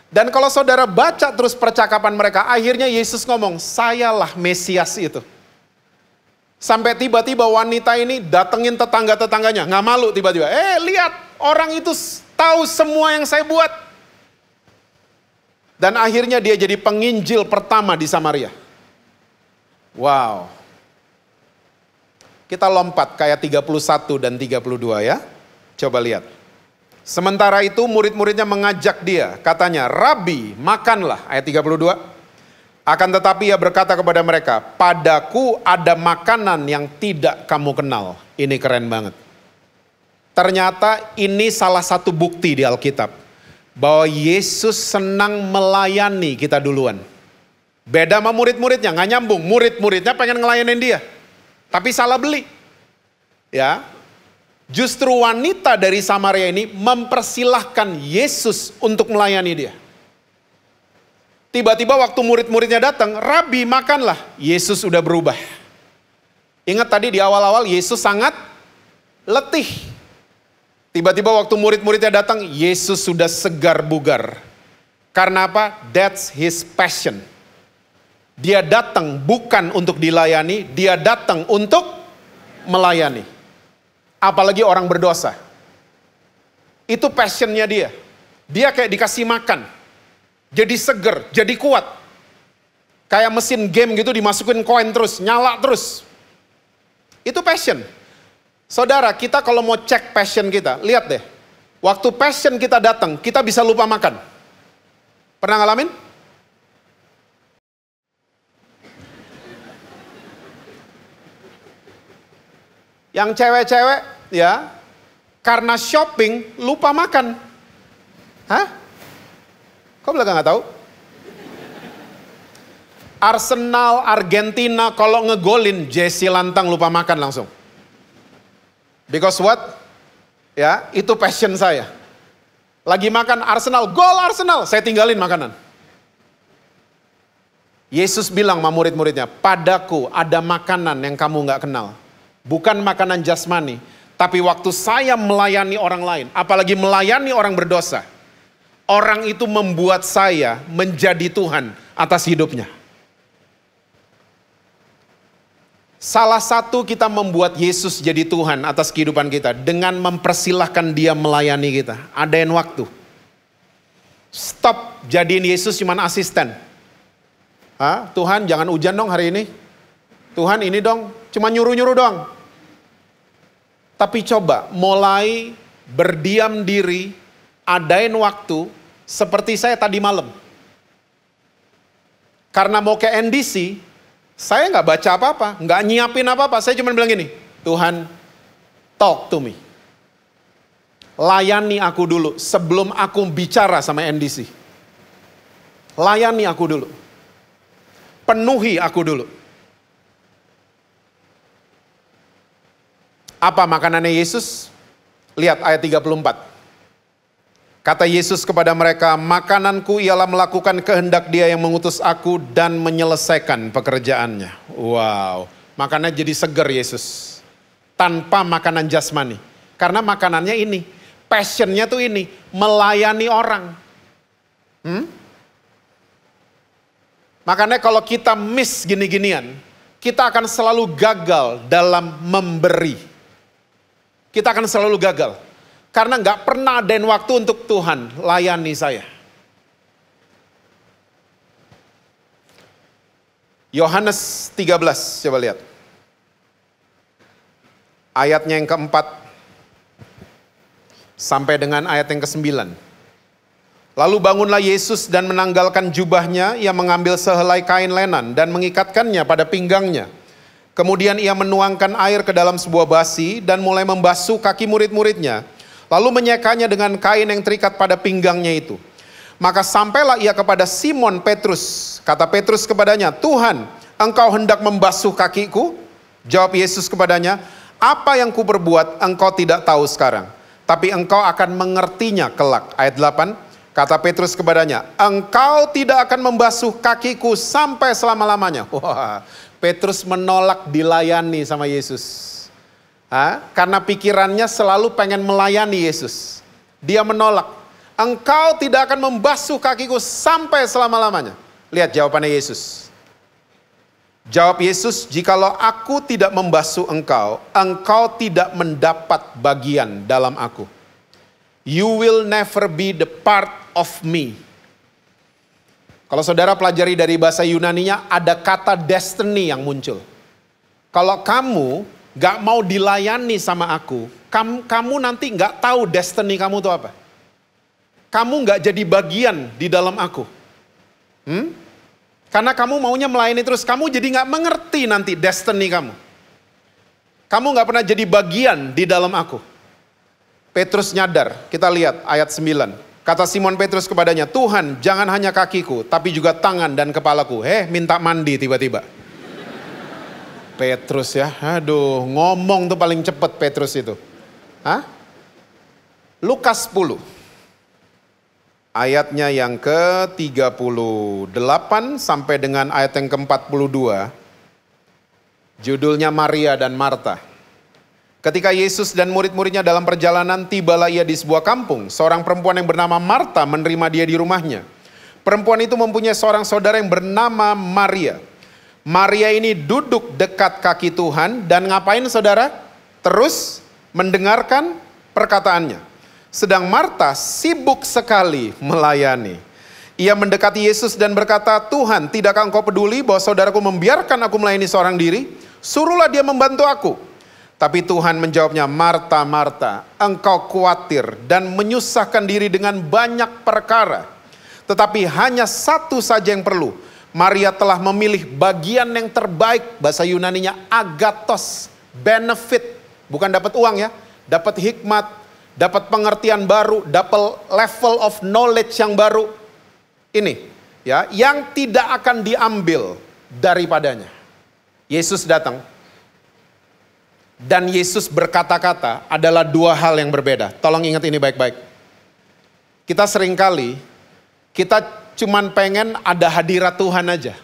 Dan kalau saudara baca terus percakapan mereka, akhirnya Yesus ngomong, sayalah Mesias itu. Sampai tiba-tiba wanita ini datengin tetangga-tetangganya, nggak malu tiba-tiba. Lihat, orang itu tahu semua yang saya buat. Dan akhirnya dia jadi penginjil pertama di Samaria. Wow. Kita lompat kayak 31 dan 32 ya. Coba lihat. Sementara itu murid-muridnya mengajak dia. Katanya, Rabi, makanlah. Ayat 32. Akan tetapi ia berkata kepada mereka, padaku ada makanan yang tidak kamu kenal. Ini keren banget. Ternyata ini salah satu bukti di Alkitab. Bahwa Yesus senang melayani kita duluan. Beda sama murid-muridnya, nggak nyambung. Murid-muridnya pengen ngelayanin dia. Tapi salah beli. Ya. Justru wanita dari Samaria ini mempersilahkan Yesus untuk melayani dia. Tiba-tiba waktu murid-muridnya datang, Rabi makanlah. Yesus udah berubah. Ingat tadi di awal-awal Yesus sangat letih. Tiba-tiba waktu murid-muridnya datang, Yesus sudah segar bugar. Karena apa? That's his passion. Dia datang bukan untuk dilayani, dia datang untuk melayani. Apalagi orang berdosa. Itu passionnya dia. Dia kayak dikasih makan. Jadi seger, jadi kuat. Kayak mesin game gitu dimasukin koin terus, nyala terus. Itu passion. Saudara, kita kalau mau cek passion kita, lihat deh. Waktu passion kita datang, kita bisa lupa makan. Pernah ngalamin? Yang cewek-cewek, ya, karena shopping, lupa makan. Hah? Kok belakang nggak tahu? Arsenal, Argentina, kalau ngegolin, Jesse Lantang lupa makan langsung. Because what? Ya, itu passion saya. Lagi makan Arsenal, gol Arsenal, saya tinggalin makanan. Yesus bilang sama murid-muridnya, padaku ada makanan yang kamu nggak kenal. Bukan makanan jasmani, tapi waktu saya melayani orang lain, apalagi melayani orang berdosa, orang itu membuat saya menjadi Tuhan atas hidupnya. Salah satu kita membuat Yesus jadi Tuhan atas kehidupan kita dengan mempersilahkan dia melayani kita. Adain waktu. Stop jadiin Yesus cuman asisten. Tuhan jangan hujan dong hari ini. Tuhan ini dong, cuma nyuruh-nyuruh doang. Tapi coba mulai berdiam diri, adain waktu seperti saya tadi malam. Karena mau ke NDC, saya nggak baca apa-apa, nggak nyiapin apa-apa. Saya cuma bilang gini, Tuhan talk to me. Layani aku dulu sebelum aku bicara sama NDC. Layani aku dulu. Penuhi aku dulu. Apa makanannya Yesus? Lihat ayat 34. Kata Yesus kepada mereka, makananku ialah melakukan kehendak dia yang mengutus aku dan menyelesaikan pekerjaannya. Wow, makanannya jadi seger Yesus. Tanpa makanan jasmani. Karena makanannya ini, passionnya tuh ini, melayani orang. Makanya kalau kita miss gini-ginian, kita akan selalu gagal dalam memberi. Kita akan selalu gagal. Karena nggak pernah adain waktu untuk Tuhan, layani saya. Yohanes 13, coba lihat. Ayatnya yang keempat, sampai dengan ayat yang ke-9. Lalu bangunlah Yesus dan menanggalkan jubahnya, ia mengambil sehelai kain lenan dan mengikatkannya pada pinggangnya. Kemudian ia menuangkan air ke dalam sebuah basi dan mulai membasuh kaki murid-muridnya. lalu menyekanya dengan kain yang terikat pada pinggangnya itu. Maka sampailah ia kepada Simon Petrus. Kata Petrus kepadanya, Tuhan, engkau hendak membasuh kakiku? Jawab Yesus kepadanya, apa yang kuperbuat engkau tidak tahu sekarang, tapi engkau akan mengertinya kelak. Ayat 8, kata Petrus kepadanya, engkau tidak akan membasuh kakiku sampai selama-lamanya. Wah, Petrus menolak dilayani sama Yesus. Karena pikirannya selalu pengen melayani Yesus. Dia menolak. Engkau tidak akan membasuh kakiku sampai selama-lamanya. Lihat jawabannya Yesus. Jawab Yesus, jikalau aku tidak membasuh engkau, engkau tidak mendapat bagian dalam aku. You will never be the part of me. Kalau saudara pelajari dari bahasa Yunaninya, ada kata destiny yang muncul. Kalau kamu gak mau dilayani sama aku, kamu nanti gak tahu destiny kamu itu apa. Kamu gak jadi bagian di dalam aku. Karena kamu maunya melayani terus, kamu jadi gak mengerti nanti destiny kamu. Kamu gak pernah jadi bagian di dalam aku. Petrus nyadar, kita lihat ayat 9. Kata Simon Petrus kepadanya, Tuhan jangan hanya kakiku, tapi juga tangan dan kepalaku. Minta mandi tiba-tiba. Petrus ya, aduh ngomong tuh paling cepet Petrus itu. Lukas 10. Ayatnya yang ke-38 sampai dengan ayat yang ke-42. Judulnya Maria dan Marta. Ketika Yesus dan murid-muridnya dalam perjalanan, tibalah ia di sebuah kampung. Seorang perempuan yang bernama Marta menerima dia di rumahnya. Perempuan itu mempunyai seorang saudara yang bernama Maria. Maria ini duduk dekat kaki Tuhan dan ngapain saudara? Terus mendengarkan perkataannya. Sedang Marta sibuk sekali melayani. Ia mendekati Yesus dan berkata, Tuhan, tidakkah engkau peduli bahwa saudaraku membiarkan aku melayani seorang diri? Suruhlah dia membantu aku. Tapi Tuhan menjawabnya, Marta, Marta, engkau khawatir dan menyusahkan diri dengan banyak perkara. Tetapi hanya satu saja yang perlu. Maria telah memilih bagian yang terbaik, bahasa Yunaninya agathos, benefit, bukan dapat uang ya, dapat hikmat, dapat pengertian baru, dapat level of knowledge yang baru. Ini ya, yang tidak akan diambil daripadanya. Yesus datang dan Yesus berkata-kata adalah dua hal yang berbeda. Tolong ingat ini baik-baik. Kita seringkali kita cuman pengen ada hadirat Tuhan aja.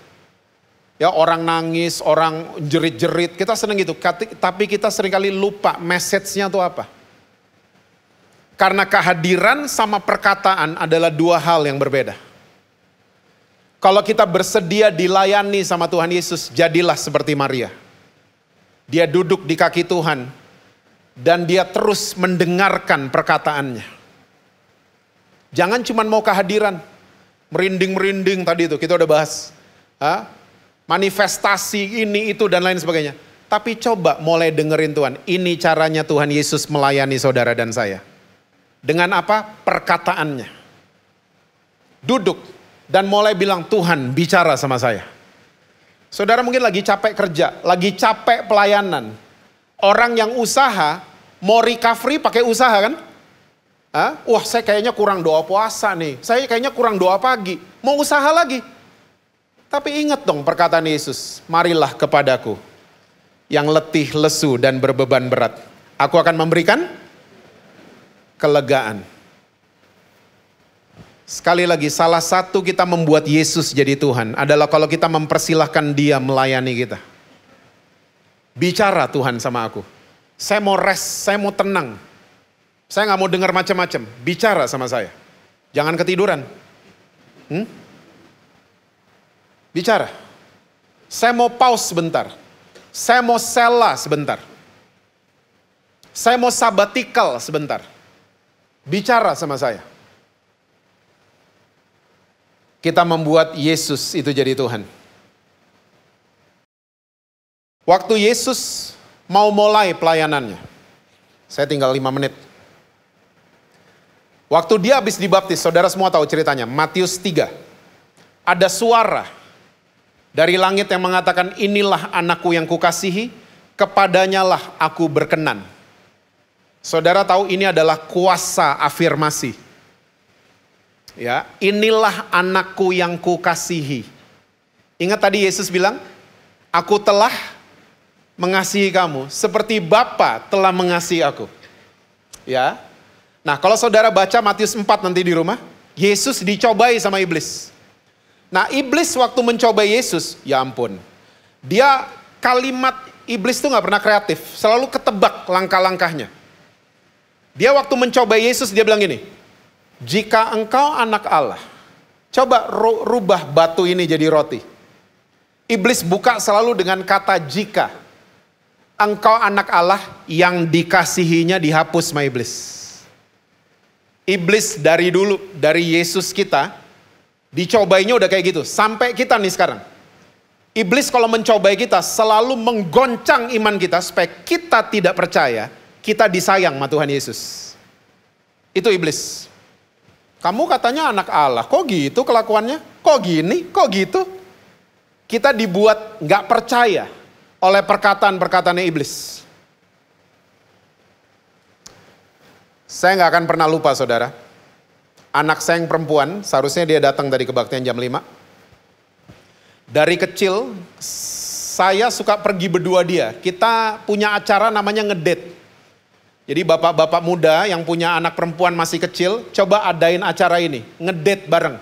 Ya, orang nangis, orang jerit-jerit, kita seneng gitu. Tapi kita seringkali lupa message-nya tuh apa. Karena kehadiran sama perkataan adalah dua hal yang berbeda. Kalau kita bersedia dilayani sama Tuhan Yesus, jadilah seperti Maria. Dia duduk di kaki Tuhan dan dia terus mendengarkan perkataannya. Jangan cuman mau kehadiran. Merinding-merinding tadi itu, kita udah bahas. Manifestasi ini, itu, dan lain sebagainya. Tapi coba mulai dengerin Tuhan. Ini caranya Tuhan Yesus melayani saudara dan saya. Dengan apa? Perkataannya. Duduk dan mulai bilang, Tuhan bicara sama saya. Saudara mungkin lagi capek kerja, lagi capek pelayanan. Orang yang usaha, mau recovery pakai usaha kan? Wah, saya kayaknya kurang doa puasa nih. Saya kayaknya kurang doa pagi. Mau usaha lagi. Tapi ingat dong perkataan Yesus. Marilah kepadaku yang letih, lesu, dan berbeban berat. Aku akan memberikan kelegaan. Sekali lagi, salah satu kita membuat Yesus jadi Tuhan adalah kalau kita mempersilahkan dia melayani kita. Bicara Tuhan sama aku. Saya mau rest, saya mau tenang. Saya gak mau dengar macam-macam. Bicara sama saya. Jangan ketiduran. Bicara. Saya mau pause sebentar. Saya mau sela sebentar. Saya mau sabatikal sebentar. Bicara sama saya. Kita membuat Yesus itu jadi Tuhan. Waktu Yesus mau mulai pelayanannya. Saya tinggal 5 menit. Waktu dia habis dibaptis, saudara semua tahu ceritanya. Matius 3. Ada suara dari langit yang mengatakan, inilah anakku yang kukasihi, kepadanyalah aku berkenan. Saudara tahu ini adalah kuasa afirmasi. Ya, inilah anakku yang kukasihi. Ingat tadi Yesus bilang, aku telah mengasihi kamu seperti Bapa telah mengasihi aku. Ya. Nah, kalau saudara baca Matius 4 nanti di rumah, Yesus dicobai sama iblis. Nah, iblis waktu mencobai Yesus, ya ampun. Dia kalimat iblis itu gak pernah kreatif, selalu ketebak langkah-langkahnya. Dia waktu mencobai Yesus, dia bilang gini, jika engkau anak Allah, coba rubah batu ini jadi roti. Iblis buka selalu dengan kata jika. Engkau anak Allah, yang dikasihinya dihapus sama iblis. Iblis dari dulu, dari Yesus kita, dicobainya udah kayak gitu. Sampai kita nih sekarang. Iblis kalau mencobai kita selalu menggoncang iman kita supaya kita tidak percaya kita disayang sama Tuhan Yesus. Itu iblis. Kamu katanya anak Allah, kok gitu kelakuannya? Kok gini? Kok gitu? Kita dibuat gak percaya oleh perkataan-perkataannya iblis. Saya gak akan pernah lupa saudara. Anak saya yang perempuan, seharusnya dia datang dari kebaktian jam 5. Dari kecil, saya suka pergi berdua dia. Kita punya acara namanya ngedate. Jadi bapak-bapak muda yang punya anak perempuan masih kecil, coba adain acara ini, ngedate bareng.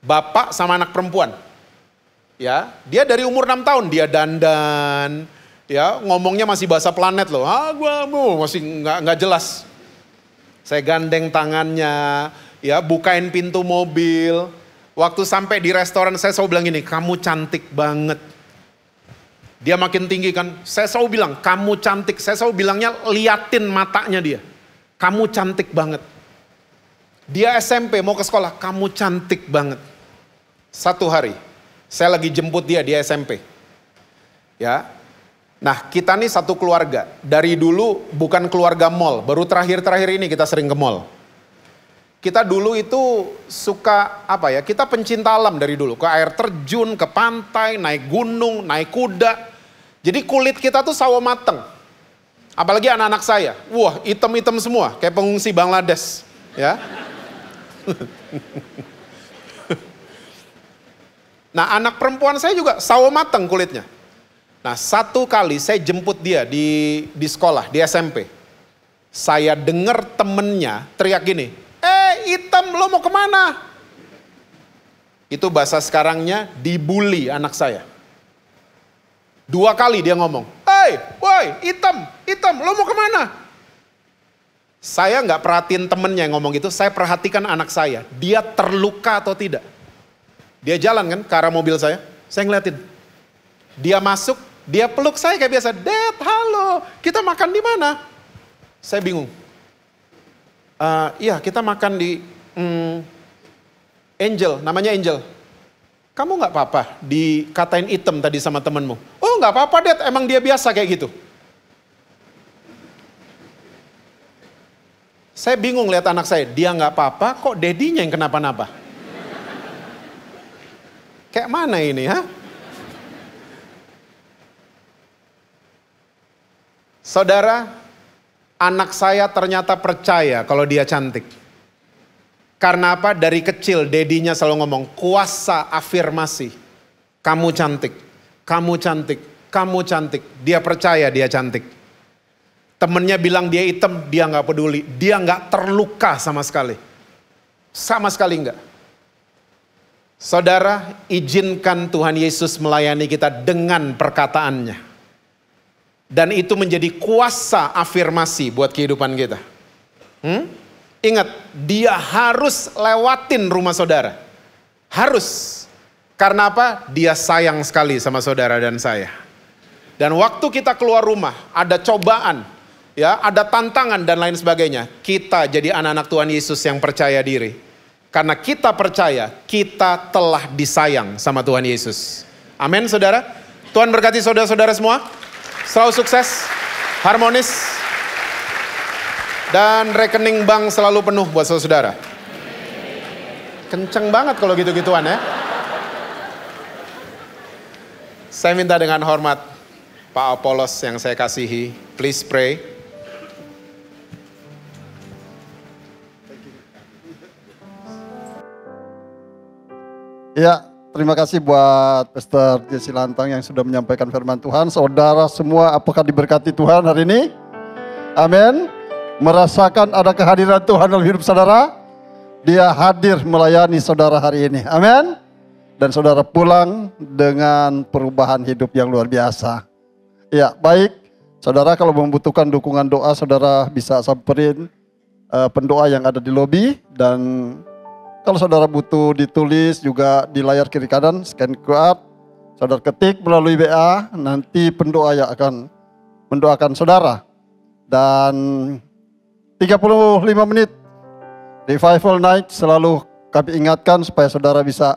Bapak sama anak perempuan. Ya, dia dari umur 6 tahun, dia dandan, ya ngomongnya masih bahasa planet loh. Gua masih nggak jelas. Saya gandeng tangannya, ya bukain pintu mobil. Waktu sampai di restoran saya selalu bilang gini, kamu cantik banget. Dia makin tinggi kan, saya selalu bilang, kamu cantik. Saya selalu bilangnya, liatin matanya dia. Kamu cantik banget. Dia SMP mau ke sekolah, kamu cantik banget. Satu hari, saya lagi jemput dia di SMP. Ya, nah kita nih satu keluarga. Dari dulu bukan keluarga mall, baru terakhir-terakhir ini kita sering ke mall. Kita dulu itu suka kita pencinta alam dari dulu. Ke air terjun, ke pantai, naik gunung, naik kuda. Jadi kulit kita tuh sawo mateng. Apalagi anak-anak saya. Wah, hitam-hitam semua. Kayak pengungsi Bangladesh. Ya. Nah, anak perempuan saya juga sawo mateng kulitnya. Nah, satu kali saya jemput dia di sekolah, di SMP. Saya dengar temennya teriak gini. Hitam, lo mau kemana? Itu bahasa sekarangnya dibully anak saya. 2 kali dia ngomong, woi, hitam, lo mau kemana? Saya nggak perhatiin temennya yang ngomong gitu, saya perhatikan anak saya. Dia terluka atau tidak? Dia jalan kan ke arah mobil saya ngeliatin. Dia masuk, dia peluk saya kayak biasa. Dad, halo, kita makan di mana? Saya bingung. Iya, kita makan di Angel, namanya Angel. Kamu gak apa-apa dikatain hitam tadi sama temenmu? Oh gak apa-apa Dad, emang dia biasa kayak gitu. Saya bingung lihat anak saya, dia gak apa-apa kok dedinya yang kenapa-napa. Kayak mana ini ha? Saudara, anak saya ternyata percaya kalau dia cantik. Karena apa? Dari kecil dedinya selalu ngomong, kuasa afirmasi. Kamu cantik, kamu cantik, kamu cantik. Dia percaya dia cantik. Temennya bilang dia hitam, dia gak peduli. Dia gak terluka sama sekali. Sama sekali enggak. Saudara, izinkan Tuhan Yesus melayani kita dengan perkataannya. Dan itu menjadi kuasa afirmasi buat kehidupan kita. Ingat, dia harus lewatin rumah saudara. Harus. Karena apa? Dia sayang sekali sama saudara dan saya. Dan waktu kita keluar rumah, ada cobaan, ya, ada tantangan dan lain sebagainya. Kita jadi anak-anak Tuhan Yesus yang percaya diri. Karena kita percaya, kita telah disayang sama Tuhan Yesus. Amin, saudara. Tuhan berkati saudara-saudara semua. Selalu sukses, harmonis. Dan rekening bank selalu penuh buat saudara. Kenceng banget kalau gitu-gituan ya. Saya minta dengan hormat Pak Apolos yang saya kasihi, please pray. Ya, terima kasih buat Pastor Jesse Lantang yang sudah menyampaikan firman Tuhan. Saudara semua, apakah diberkati Tuhan hari ini? Amin. Merasakan ada kehadiran Tuhan dalam hidup saudara? Dia hadir melayani saudara hari ini. Amin. Dan saudara pulang dengan perubahan hidup yang luar biasa. Ya, baik. Saudara kalau membutuhkan dukungan doa, saudara bisa samperin pendoa yang ada di lobi. Dan kalau saudara butuh ditulis juga di layar kiri kanan, scan QR, saudara ketik melalui WA, nanti pendoa yang akan mendoakan saudara. Dan 35 menit Revival Night selalu kami ingatkan supaya saudara bisa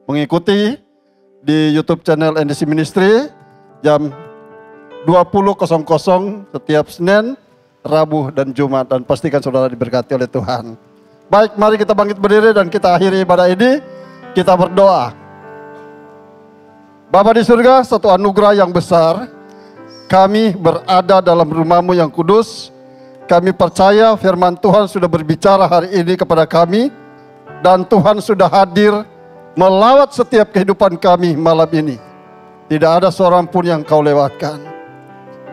mengikuti di YouTube channel NDC Ministry jam 20.00 setiap Senin, Rabu, dan Jumat. Dan pastikan saudara diberkati oleh Tuhan. Baik, mari kita bangkit berdiri dan kita akhiri ibadah ini. Kita berdoa. Bapa di surga, satu anugerah yang besar. Kami berada dalam rumah-Mu yang kudus. Kami percaya firman Tuhan sudah berbicara hari ini kepada kami. Dan Tuhan sudah hadir melawat setiap kehidupan kami malam ini. Tidak ada seorang pun yang Kau lewatkan.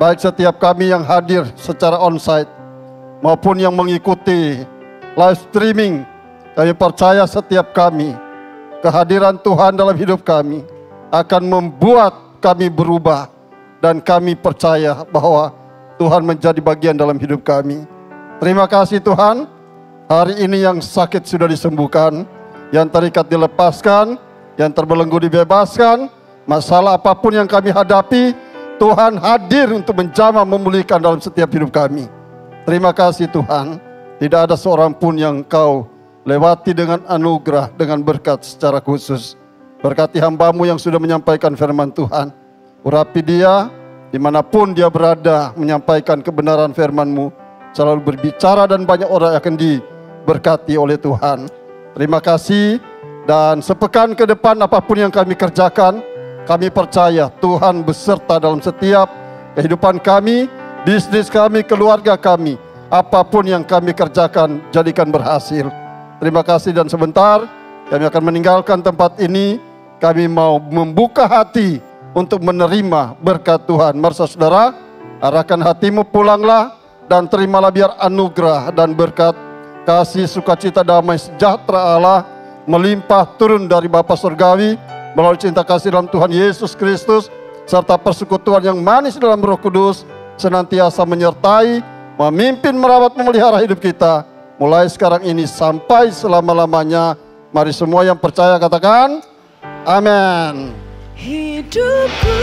Baik setiap kami yang hadir secara onsite maupun yang mengikuti live streaming, kami percaya setiap kami, kehadiran Tuhan dalam hidup kami akan membuat kami berubah. Dan kami percaya bahwa Tuhan menjadi bagian dalam hidup kami. Terima kasih Tuhan, hari ini yang sakit sudah disembuhkan, yang terikat dilepaskan, yang terbelenggu dibebaskan. Masalah apapun yang kami hadapi, Tuhan hadir untuk menjamah memulihkan dalam setiap hidup kami. Terima kasih Tuhan. Tidak ada seorang pun yang Kau lewati dengan anugerah, dengan berkat secara khusus. Berkati hamba-Mu yang sudah menyampaikan firman Tuhan. Urapi dia, dimanapun dia berada, menyampaikan kebenaran firman-Mu. Selalu berbicara dan banyak orang akan diberkati oleh Tuhan. Terima kasih. Dan sepekan ke depan apapun yang kami kerjakan, kami percaya Tuhan beserta dalam setiap kehidupan kami, bisnis kami, keluarga kami. Apapun yang kami kerjakan, jadikan berhasil. Terima kasih dan sebentar kami akan meninggalkan tempat ini. Kami mau membuka hati untuk menerima berkat Tuhan. Mari saudara, arahkan hatimu, pulanglah dan terimalah biar anugerah dan berkat, kasih, sukacita, damai, sejahtera Allah melimpah turun dari Bapa Surgawi melalui cinta kasih dalam Tuhan Yesus Kristus serta persekutuan yang manis dalam Roh Kudus senantiasa menyertai, memimpin, merawat, memelihara hidup kita mulai sekarang ini sampai selama-lamanya. Mari semua yang percaya katakan amin. Hidupku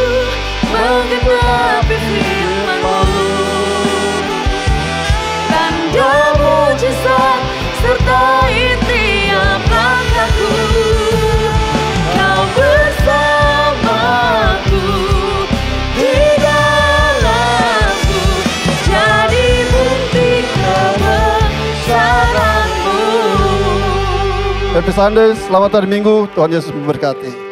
menggenapi firman-Mu, tanda mujizat sertai tiap langkahku. Kau bersamaku di dalamku, jadi bukti kebesaran-Mu. Happy Sunday, selamat hari Minggu, Tuhan Yesus memberkati.